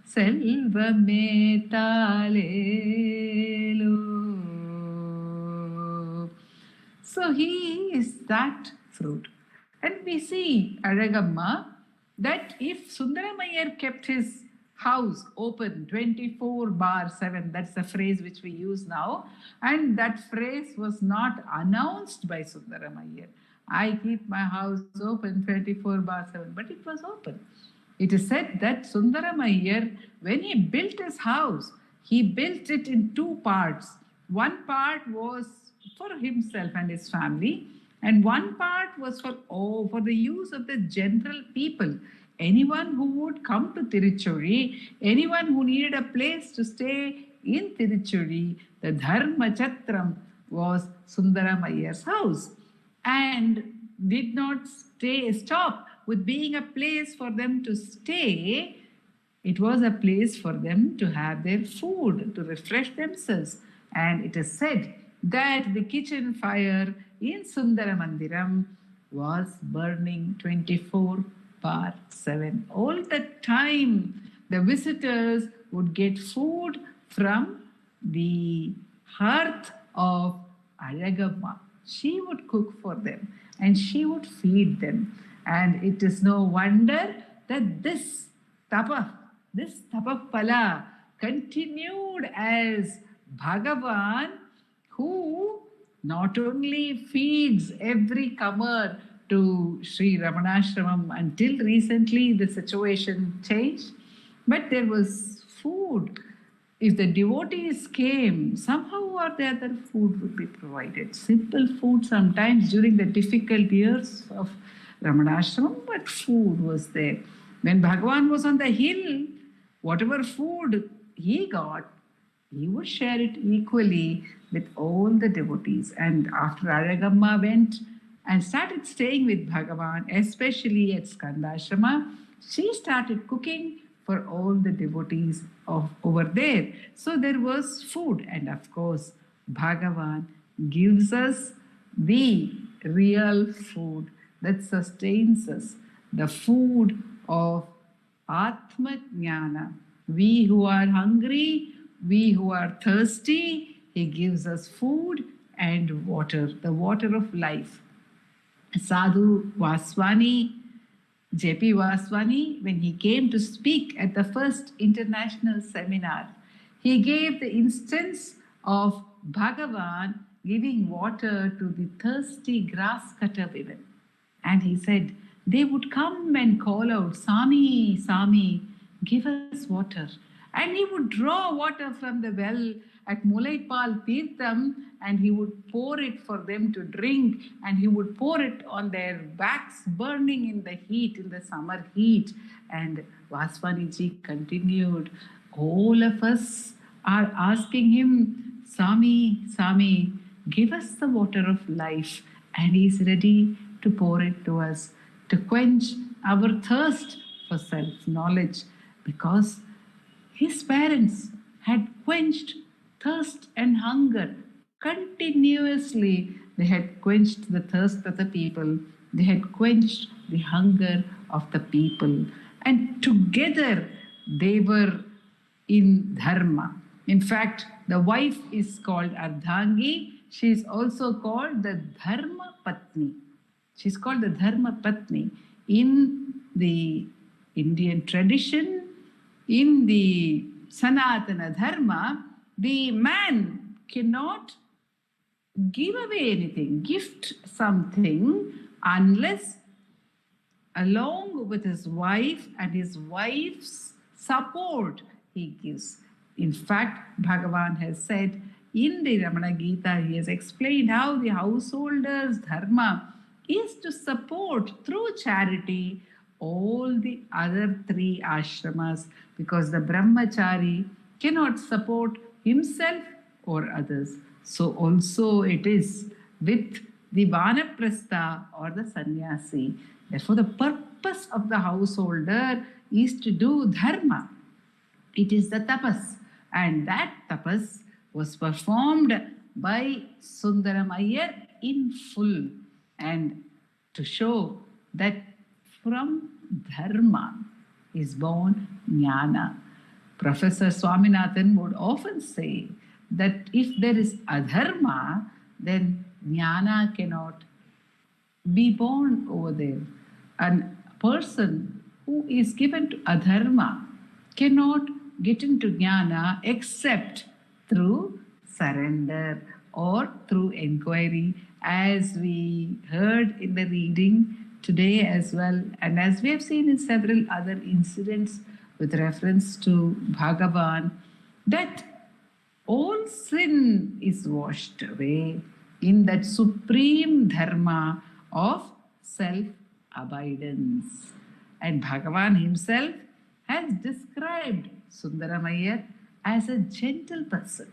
A: Selvame Talelo. So he is that fruit. And we see Alagamma that if Sundaram Iyer kept his house open 24/7, that's the phrase which we use now, and that phrase was not announced by Sundaram Iyer. I keep my house open 24/7, but it was open. It is said that Sundaram Iyer, when he built his house, he built it in two parts. One part was for himself and his family, and one part was for the use of the general people. Anyone who would come to Tiruchuri, anyone who needed a place to stay in Tiruchuri, the Dharma Chatram was Sundaram Iyer's house, and did not stop with being a place for them to stay. It was a place for them to have their food, to refresh themselves. And it is said that the kitchen fire in Sundara Mandiram was burning 24/7. All the time, the visitors would get food from the hearth of Alagamma. She would cook for them and she would feed them. And it is no wonder that this tapapala continued as Bhagavan, who not only feeds every comer to Sri Ramanashramam. Until recently the situation changed, but there was food. If the devotees came, somehow or the other food would be provided. Simple food sometimes during the difficult years of Ramanashramam, but food was there. When Bhagavan was on the hill, whatever food he got, he would share it equally with all the devotees. And after Alagamma went and started staying with Bhagavan, especially at Skandashrama, she started cooking for all the devotees of over there. So there was food, and of course, Bhagavan gives us the real food that sustains us, the food of Atma Jnana. We who are hungry, we who are thirsty, He gives us food and water, the water of life. Sadhu Vaswani, J.P. Vaswani, when he came to speak at the first international seminar, he gave the instance of Bhagavan giving water to the thirsty grass cutter women. And he said, they would come and call out, Sami, Sami, give us water. And he would draw water from the well at Mulaipal Tirtham and he would pour it for them to drink, and he would pour it on their backs, burning in the heat, in the summer heat. And Vaswaniji continued, all of us are asking him, Sami, Sami, give us the water of life. And he is ready to pour it to us, to quench our thirst for self-knowledge, because his parents had quenched thirst and hunger continuously. They had quenched the thirst of the people. They had quenched the hunger of the people. And together they were in dharma. In fact, the wife is called Ardhangi. She is also called the Dharma Patni. She's called the Dharma Patni. In the Indian tradition, in the Sanatana Dharma, the man cannot give away anything, gift something, unless along with his wife and his wife's support he gives. In fact, Bhagavan has said in the Ramana Gita, he has explained how the householder's dharma is to support through charity all the other three ashramas, because the brahmachari cannot support himself or others. So also it is with the vanaprastha or the sannyasi. Therefore, the purpose of the householder is to do dharma. It is the tapas, and that tapas was performed by Sundaram Iyer in full, and to show that from dharma is born jnana. Professor Swaminathan would often say that if there is adharma, then jnana cannot be born over there. And a person who is given to adharma cannot get into jnana except through surrender or through inquiry, as we heard in the reading today as well, and as we have seen in several other incidents with reference to Bhagavan, that all sin is washed away in that supreme dharma of self-abidance. And Bhagavan himself has described Sundaram Iyer as a gentle person,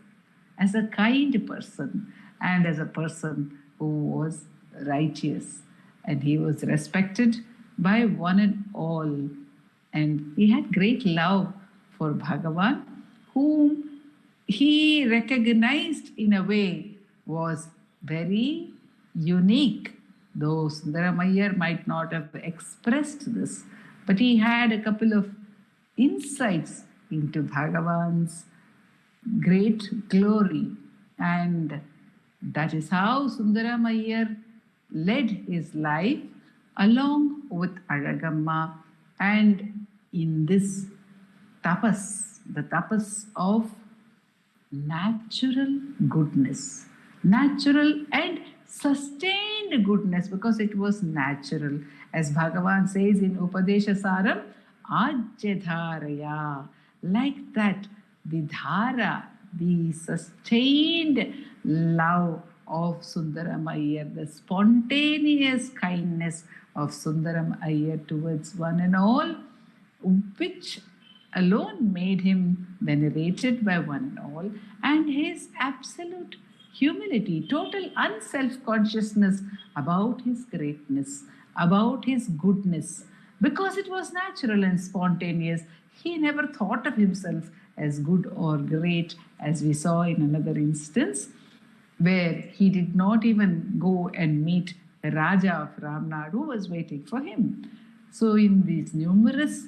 A: as a kind person, and as a person who was righteous. And he was respected by one and all. And he had great love for Bhagavan, whom he recognized in a way was very unique. Though Sundaram Iyer might not have expressed this, but he had a couple of insights into Bhagavan's great glory. And that is how Sundaram Iyer led his life along with Alagamma. And in this tapas, the tapas of natural goodness, natural and sustained goodness, because it was natural. As Bhagavan says in Upadesha Saram, Ajyadharaya, like that, the dhara, the sustained love of Sundaram Iyer, the spontaneous kindness of Sundaram Iyer towards one and all, which alone made him venerated by one and all, and his absolute humility, total unself-consciousness about his greatness, about his goodness, because it was natural and spontaneous. He never thought of himself as good or great, as we saw in another instance, where he did not even go and meet the Raja of Ramnad who was waiting for him. So, in these numerous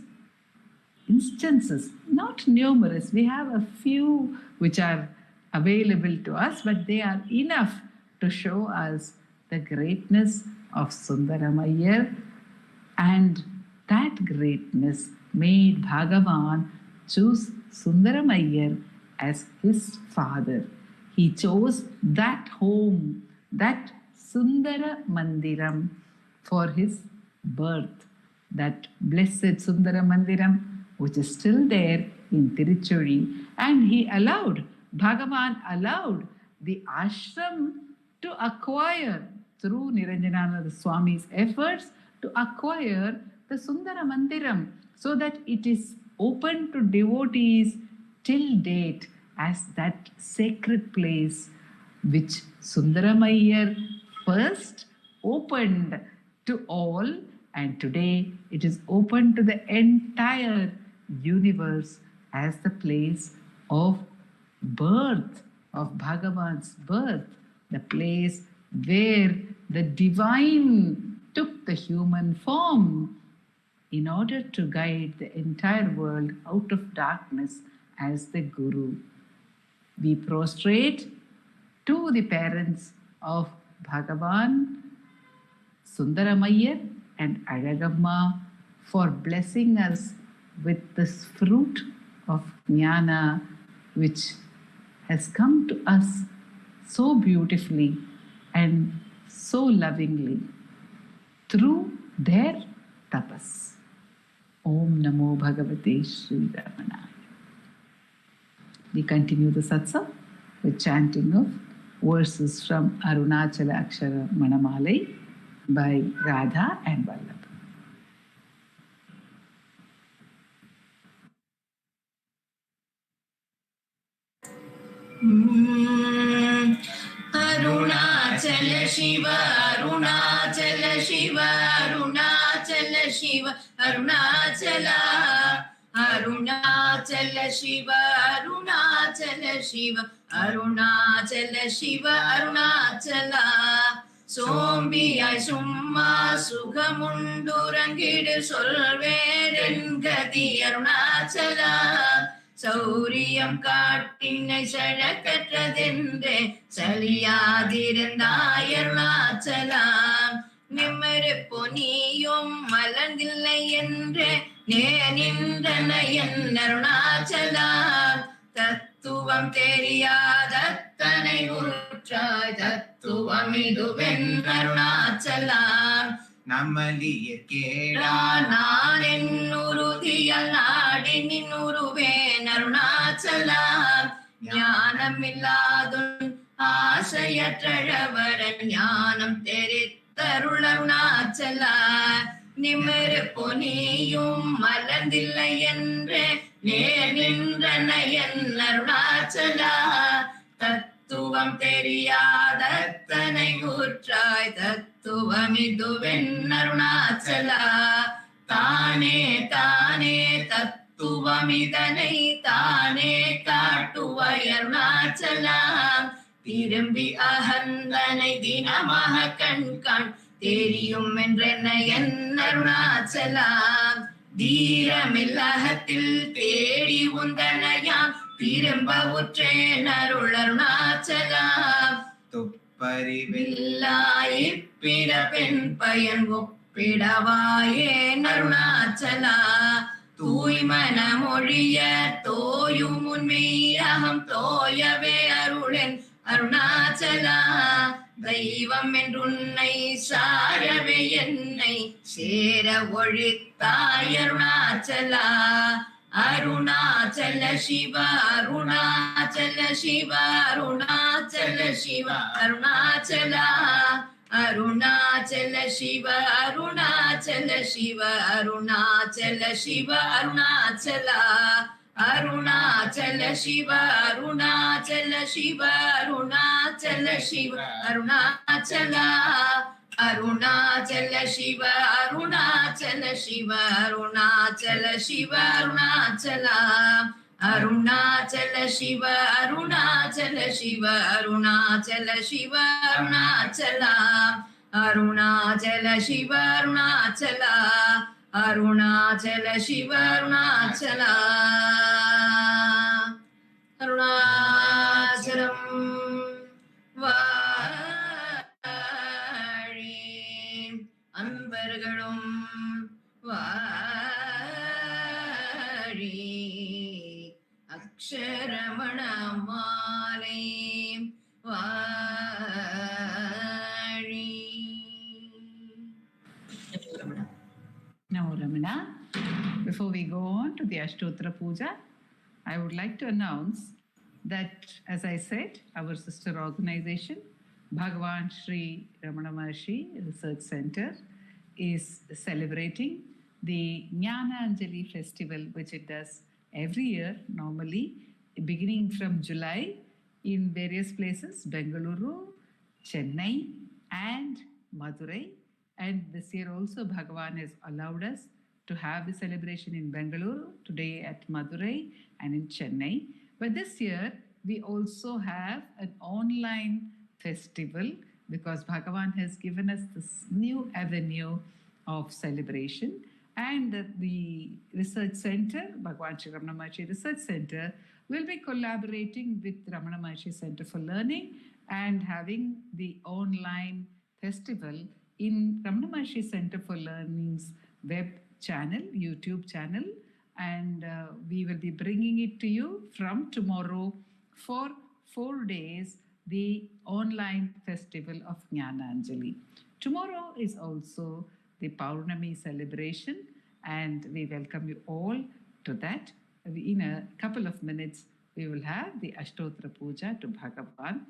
A: instances, not numerous, we have a few which are available to us, but they are enough to show us the greatness of Sundaram, and that greatness made Bhagavan choose Sundaram as his father. He chose that home, that Sundara Mandiram, for his birth. That blessed Sundara Mandiram, which is still there in Tiruchuri, and he allowed, Bhagavan allowed the ashram to acquire, through Niranjanananda Swami's efforts, to acquire the Sundara Mandiram, so that it is open to devotees till date as that sacred place which Sundaram first opened to all, and today it is open to the entire universe as the place of birth, of Bhagavan's birth, the place where the divine took the human form in order to guide the entire world out of darkness as the Guru. We prostrate to the parents of Bhagavan, Sundaram and Alagamma, for blessing us with this fruit of jnana, which has come to us so beautifully and so lovingly through their tapas. Om Namo Bhagavate Sri Ramanaya. We continue the satsang with chanting of verses from Arunachala Akshara Manamalai by Radha and Vallabha.
E: Arunachala Shiva, Arunachala Shiva, Arunachala Shiva, Arunachala, Arunachala Shiva, Arunachala Shiva, Arunachala Shiva, Arunachala. சோம்பியாய் சும்மா சுகமுண்டுறங்கிடு சொல்வேன் கதி அருணாச்சலா. சௌரியம் காட்டினை சழக்கற்றதென்றே சலியாதிருந்தாய் அருணாச்சலா. நிம்மருப்போ நீயும் மலர்ந்தில்லை என்றே நே நின்றனையன் அருணாச்சலா. தத்துவம் தெரியாதத்தனை உற்றாய் தத்துவம் இதுவென் அருணாச்சலா. நம்மலிய கேடா நான் என்னுறுதியல் நாடி நின்னுருவேன் அருணாச்சலா. ஞானமில்லாதுன் ஆசையற்றழவரன் ஞானம் தெரித்தருள் அருணாச்சலா. நிமிருப்போ நீயும் மலர்ந்தில்லை என்றே நேர் நின்றனையன் அருணாச்சலா. தத்துவம் தெரியாதத்தனை ஊற்றாய் தத்துவம் இதுவென் அருணாச்சலா. தானே தானே தத்துவம் இதனை தானே காட்டுவாய் அருணாச்சலா. திரும்பி அகந்தனை தினமாக கண் தெரியும் என்றென்னையன் அருணாச்சலா. தீரமில்லகத்தில் தேடி உந்தனையாம் திரும்ப உற்றேன் அருள் அருணாச்சலா. துப்பறிவில்லாய் பிறப்பெண் பயன் ஒப்பிடவாயே அருணாச்சலா. தூய்மன மொழிய தோயும் உன்மெய்யகம் தோயவே அருளென் அருணாச்சலா. தெய்வம் என்றுன்னை சாரவே என்னை சேர ஒழித்தாய் அருணாச்சலா. அருணாச்சல சிவ அருணாச்சல சிவ அருணாச்சல சிவ அருணாச்சலா. அருணாச்சல சிவ அருணாச்சல சிவ அருணாச்சல சிவ அருணாச்சலா. அருணாச்சல சிவ அருணாச்சல சிவ அருணாச்சல சிவ அருணாச்சலா. अरुणाचल शिव अरुणाचल शिव अरुणाचल शिव अरुणाचल अरुणाचल शिव अरुणाचल शिव अरुणाचल शिव अरुणाचल अरुणाचल शिव अरुणाचल अरुणाचल शिव अरुणाचल अरुणाचलं வாழி அன்பர்களும் வாழி அக்ஷரமண மாலை வாழி.
A: Now, Ramana, before we go on to the Ashtotra Puja, I would like to announce that, as I said, our sister organization, Bhagavan Sri Ramana Maharshi Research Center, is celebrating the Jnana Anjali festival, which it does every year, normally, beginning from July in various places, Bengaluru, Chennai, and Madurai. And this year also, Bhagavan has allowed us to have the celebration in Bengaluru, today at Madurai, and in Chennai. But this year, we also have an online festival because Bhagavan has given us this new avenue of celebration. And the research center, Bhagavan Sri Ramana Maharshi Research Center, will be collaborating with Ramana Maharshi Center for Learning and having the online festival in Ramana Maharshi Center for Learning's web channel, YouTube channel, and we will be bringing it to you from tomorrow for 4 days, the online festival of Jnana Anjali. Tomorrow is also the Paurnami celebration, and we welcome you all to that. In a couple of minutes, we will have the Ashtotra Puja to Bhagavan,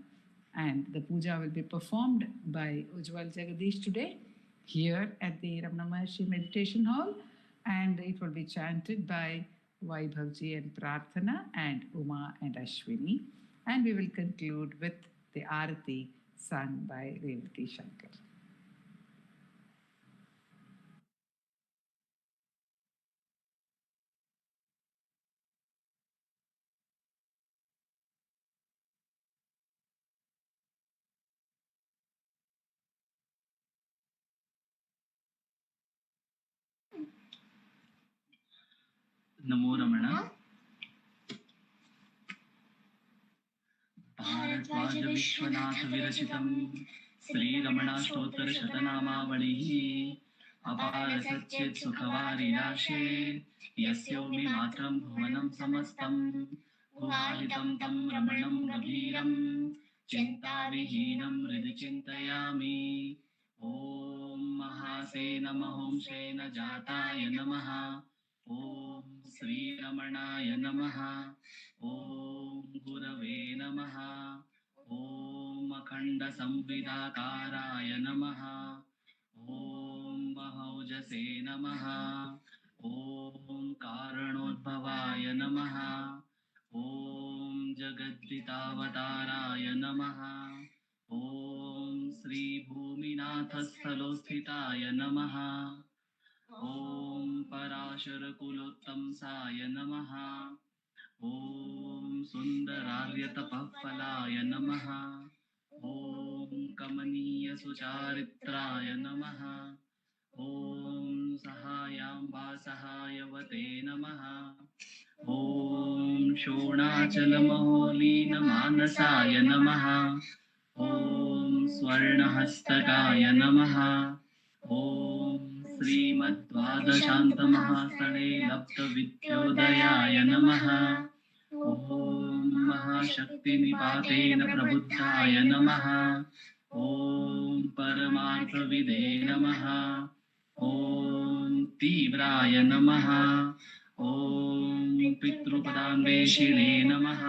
A: and the puja will be performed by Ujjwal Jagadish today here at the Ramana Maharshi Meditation Hall, and it will be chanted by Vaibhavji and Prarthana and Uma and Ashwini, and we will conclude with the Arati sung by Revati Shankar.
L: नमो रमण भारद्वाज विश्वनाथ विरचितं श्रीरमणाष्टोत्तर शतनामावलिः अपार सच्चित् सुखवारिराशे यस्योऽपि मात्रं भुवनं समस्तं गुहाहितं तं रमणं गभीरं चिन्ताविहीनं हृदि चिन्तयामि. ॐ महासेन महोंसेन जाताय नमः. ॐ श्रीरमणाय नमः. ॐ गुरवे नमः. ॐ अखण्डसंविदाकाराय नमः. ॐ महौजसे नमः. ॐ कारणोद्भवाय नमः. ॐ जगद्दितावताराय नमः. ॐ श्रीभूमिनाथस्थलोस्थिताय नमः. ॐ पराशरकुलोत्तंसाय नमः. ॐ सुन्दरार्यतपःफलाय नमः. ॐ कमनीयसुचारित्राय नमः. ॐ सहायाम्बा सहायवते नमः. ॐ शोणाचलमहोलीनमानसाय नमः. ॐ स्वर्णहस्तकाय नमः. ॐ श्रीमद्द्वादशान्तमहास्तणे लब्धविद्योदयाय नमः. ॐ महाशक्तिनिपातेन प्रबुद्धाय नमः. ॐ परमार्थविदे नमः. ॐ तीव्राय नमः. ॐ पितृपदान्वेषिणे नमः.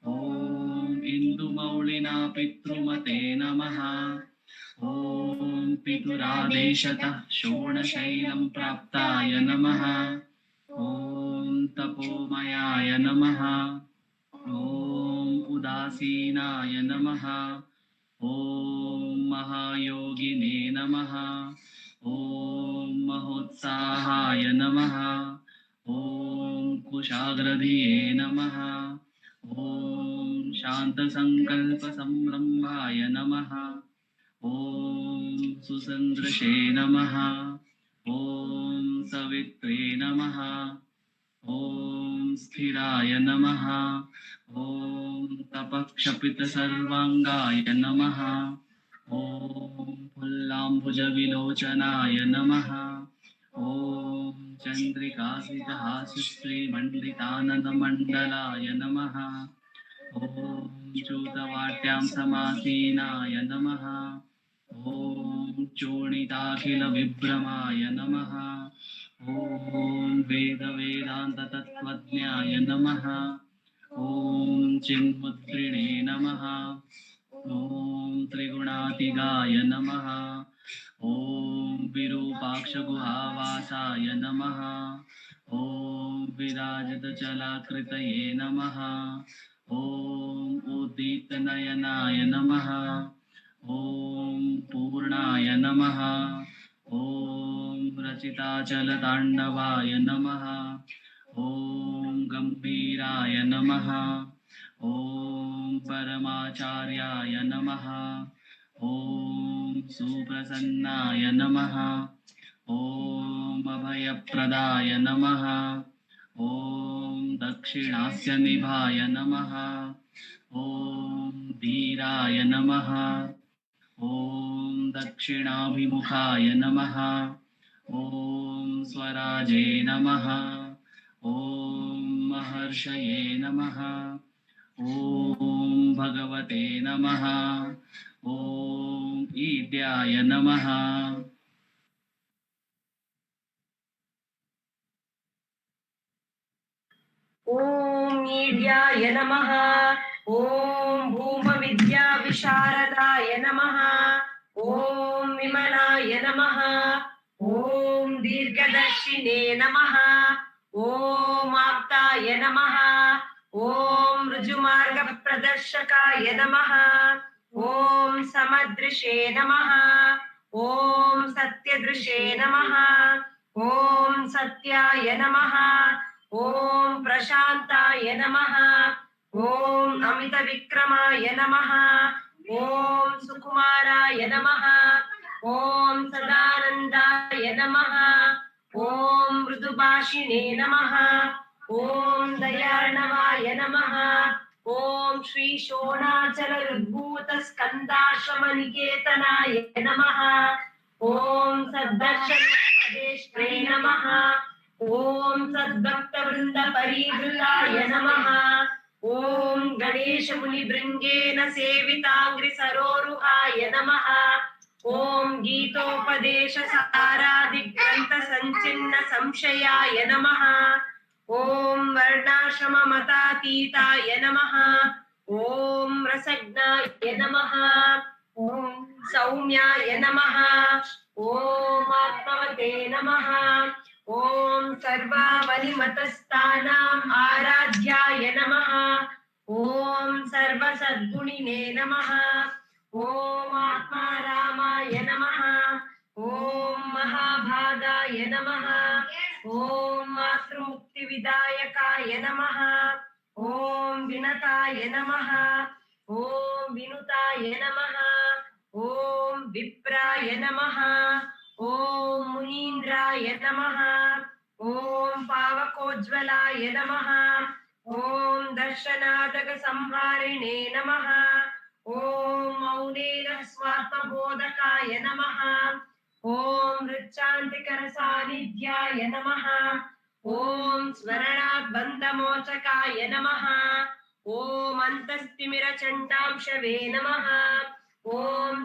L: ॐ इन्दुमौलिना पितृमते नमः. ॐ पितुरादेशतः शोणशैलं प्राप्ताय नमः. ॐ तपोमयाय नमः. ॐ उदासीनाय नमः. ॐ महायोगिने नमः। ॐ महोत्साहाय नमः। ॐ कुशाग्रधिये नमः। ॐ शान्तसङ्कल्पसंरम्भाय नमः। ॐ सुसन्दृशे नमः। ॐ सवित्रे नमः। ॐ स्थिराय नमः। ॐ तपक्षपितसर्वाङ्गाय नमः। ॐ फुल्लाम्बुजविलोचनाय नमः। ॐ चन्द्रिकासितहासश्रीमण्डिताननमण्डलाय नमः। ॐ च्यूतवाट्यां समासीनाय नमः। ॐ चूर्णिताखिलविभ्रमाय नमः। ॐ वेदवेदान्ततत्त्वज्ञाय नमः। ॐ चिन्मुद्रिणे नमः। ॐ त्रिगुणातिगाय नमः। ॐ विरूपाक्षगुहावासाय नमः। ॐ विराजितचलाकृतये नमः। ॐ उद्दीप्तनयनाय नमः। ॐ पूर्णाय नमः। ॐ रचिताचलताण्डवाय नमः। ॐ गम्भीराय नमः। ॐ परमाचार्याय नमः। ॐ सुप्रसन्नाय नमः। ॐ अभयप्रदाय नमः। ॐ दक्षिणास्य निभाय नमः। ॐ धीराय नमः। ॐ दक्षिणाभिमुखाय नमः। ॐ स्वराजे नमः। ॐ महर्षये नमः। ॐ भगवते नमः। ॐ ईड्याय नमः।
D: ॐ ईड्याय नमः। ॐ भूमविद्याविशारदाय नमः। ॐ विमलाय नमः। ॐ दीर्घदर्शिने नमः। ॐ आप्ताय नमः। ॐ ऋजुमार्गप्रदर्शकाय नमः। ॐ समदृशे नमः। ॐ सत्यदृशे नमः। ॐ सत्याय नमः। ॐ प्रशान्ताय नमः। ॐ अमितविक्रमाय नमः। ॐ सुकुमाराय नमः। ॐ सदानन्दाय नमः। ॐ मृदुभाषिणे नमः। ॐ दयार्णवाय नमः। ॐ श्री शोणाचलरुद्भूतस्कन्दाश्रमनिकेतनाय नमः। ॐ सद्दर्शनोपदेष्ट्रे नमः। ॐ सद्भक्तवृन्दपरिवृताय नमः। ॐ गणेशमुनिभृङ्गेन सेविताङ्घ्रिसरोरुहाय नमः। ॐ गीतोपदेशसारादिग्रन्थसञ्चिन्न संशयाय नमः। ॐ वर्णाश्रममतातीताय नमः। ॐ रसज्ञाय नमः। ॐ सौम्याय नमः। ॐ आत्मवते नमः। ॐ सर्वावलिमतस्थानाम् आराध्याय नमः। ॐ सर्वसद्गुणिने नमः। ॐ आत्मारामाय नमः। ॐ महाभागाय नमः। ॐ मातृमुक्तिविदायकाय नमः। ॐ विनताय नमः। ॐ विनुताय नमः। ॐ विप्राय नमः। ॐ मुनीन्द्राय नमः। ॐ पावकोज्ज्वलाय नमः। ॐ दर्शनादकसंहारिणे नमः। ॐ मौनेन स्वात्मबोधकाय नमः। ॐ मृच्छान्तिकरसान्निध्याय नमः। ॐ स्मरणाद्बन्धमोचकाय नमः। ॐ अन्तस्तिमिरचण्डांशवे नमः। ॐ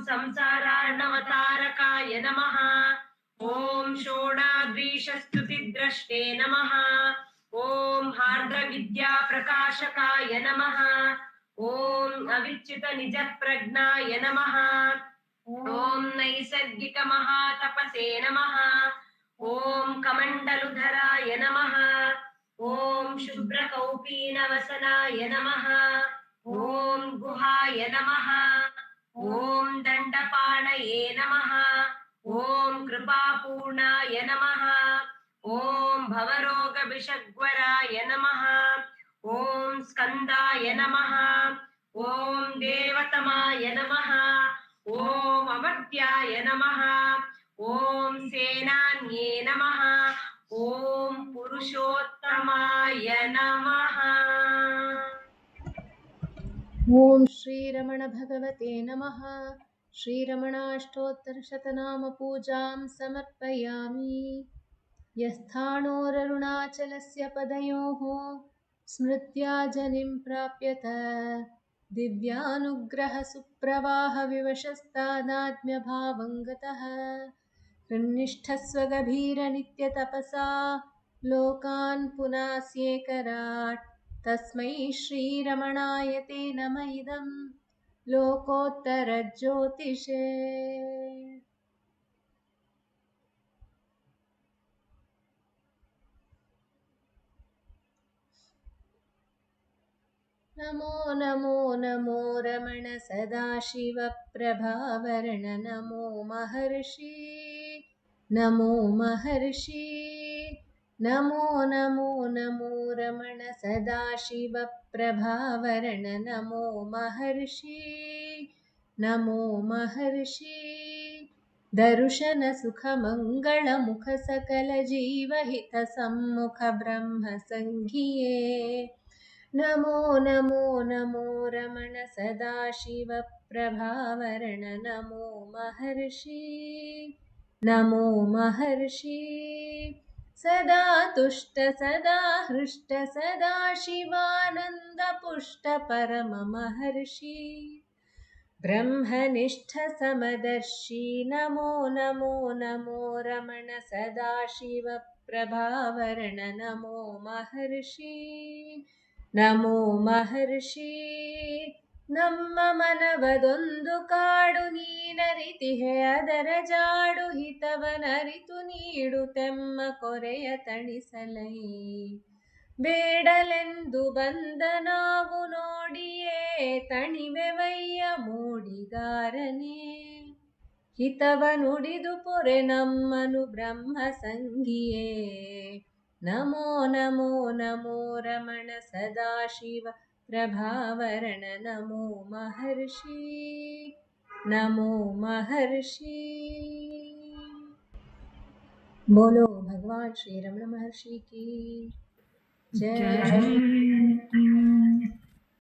D: संसारार्णवतारकाय नमः। ॐ षोडाद्रीशस्तुतिद्रष्टे नमः। ॐ हार्द्रविद्याप्रकाशकाय नमः। ॐ अविच्युतनिजप्रज्ञाय नमः। ॐ नैसर्गिकमहातपसे नमः। ॐ कमण्डलुधराय नमः। ॐ शुभ्रकौपीनवसनाय नमः। ॐ गुहाय नमः। ॐ दण्डपाणये नमः ॐ कृपापूर्णाय नमः ॐ भवरोगविषग्वराय नमः ॐ स्कन्दाय नमः ॐ देवतमाय नमः ॐ अमर्त्याय नमः ॐ सेनान्ये नमः ॐ पुरुषोत्तमाय नमः।
G: ॐ श्रीरमण भगवते नमः। श्रीरमणाष्टोत्तरशतनामपूजां समर्पयामि। यस्थाणोररुणाचलस्य पदयोः स्मृत्या जनिं प्राप्यत दिव्यानुग्रहसुप्रवाहविवशस्तादात्म्यभावं गतः कृन्निष्ठस्वगभीरनित्यतपसा लोकान् पुनास्येकराट् तस्मै श्रीरमणाय ते नम इदं लोकोत्तरज्योतिषे। नमो नमो नमो रमण सदाशिवप्रभावरण नमो महर्षि नमो महर्षि नमो नमो नमो रमण सदाशिवप्रभावरण नमो महर्षि नमो महर्षि दर्शनसुखमङ्गलमुख सकलजीवहितसम्मुख ब्रह्मसङ्घिये नमो नमो नमो रमण सदाशिवप्रभावरण नमो महर्षि नमो महर्षि सदा तुष्ट सदा हृष्ट सदा शिवानन्दपुष्ट परममहर्षि ब्रह्मनिष्ठ समदर्शी नमो नमो नमो रमण सदाशिवप्रभावरण नमो महर्षि नमो महर्षि ನಮ್ಮ ಮನವದೊಂದು ಕಾಡು ನೀನರಿತಿಹೆ ಅದರ ಜಾಡು ಹಿತವನರಿತು ನೀಡುತ್ತೆಮ್ಮ ಕೊರೆಯ ತಣಿಸಲೈ ಬೇಡಲೆಂದು ಬಂದ ನಾವು ನೋಡಿಯೇ ತಣಿವೆವಯ್ಯ ಮೂಡಿಗಾರನೇ ಹಿತವ ನುಡಿದು ಪೊರೆ ನಮ್ಮನು ಬ್ರಹ್ಮ ಸಂಗಿಯೇ ನಮೋ ನಮೋ ನಮೋ ರಮಣ ಸದಾಶಿವ प्रभावरण नमो महर्षि नमो महर्षि। बोलो भगवान श्री रमण महर्षि की जय।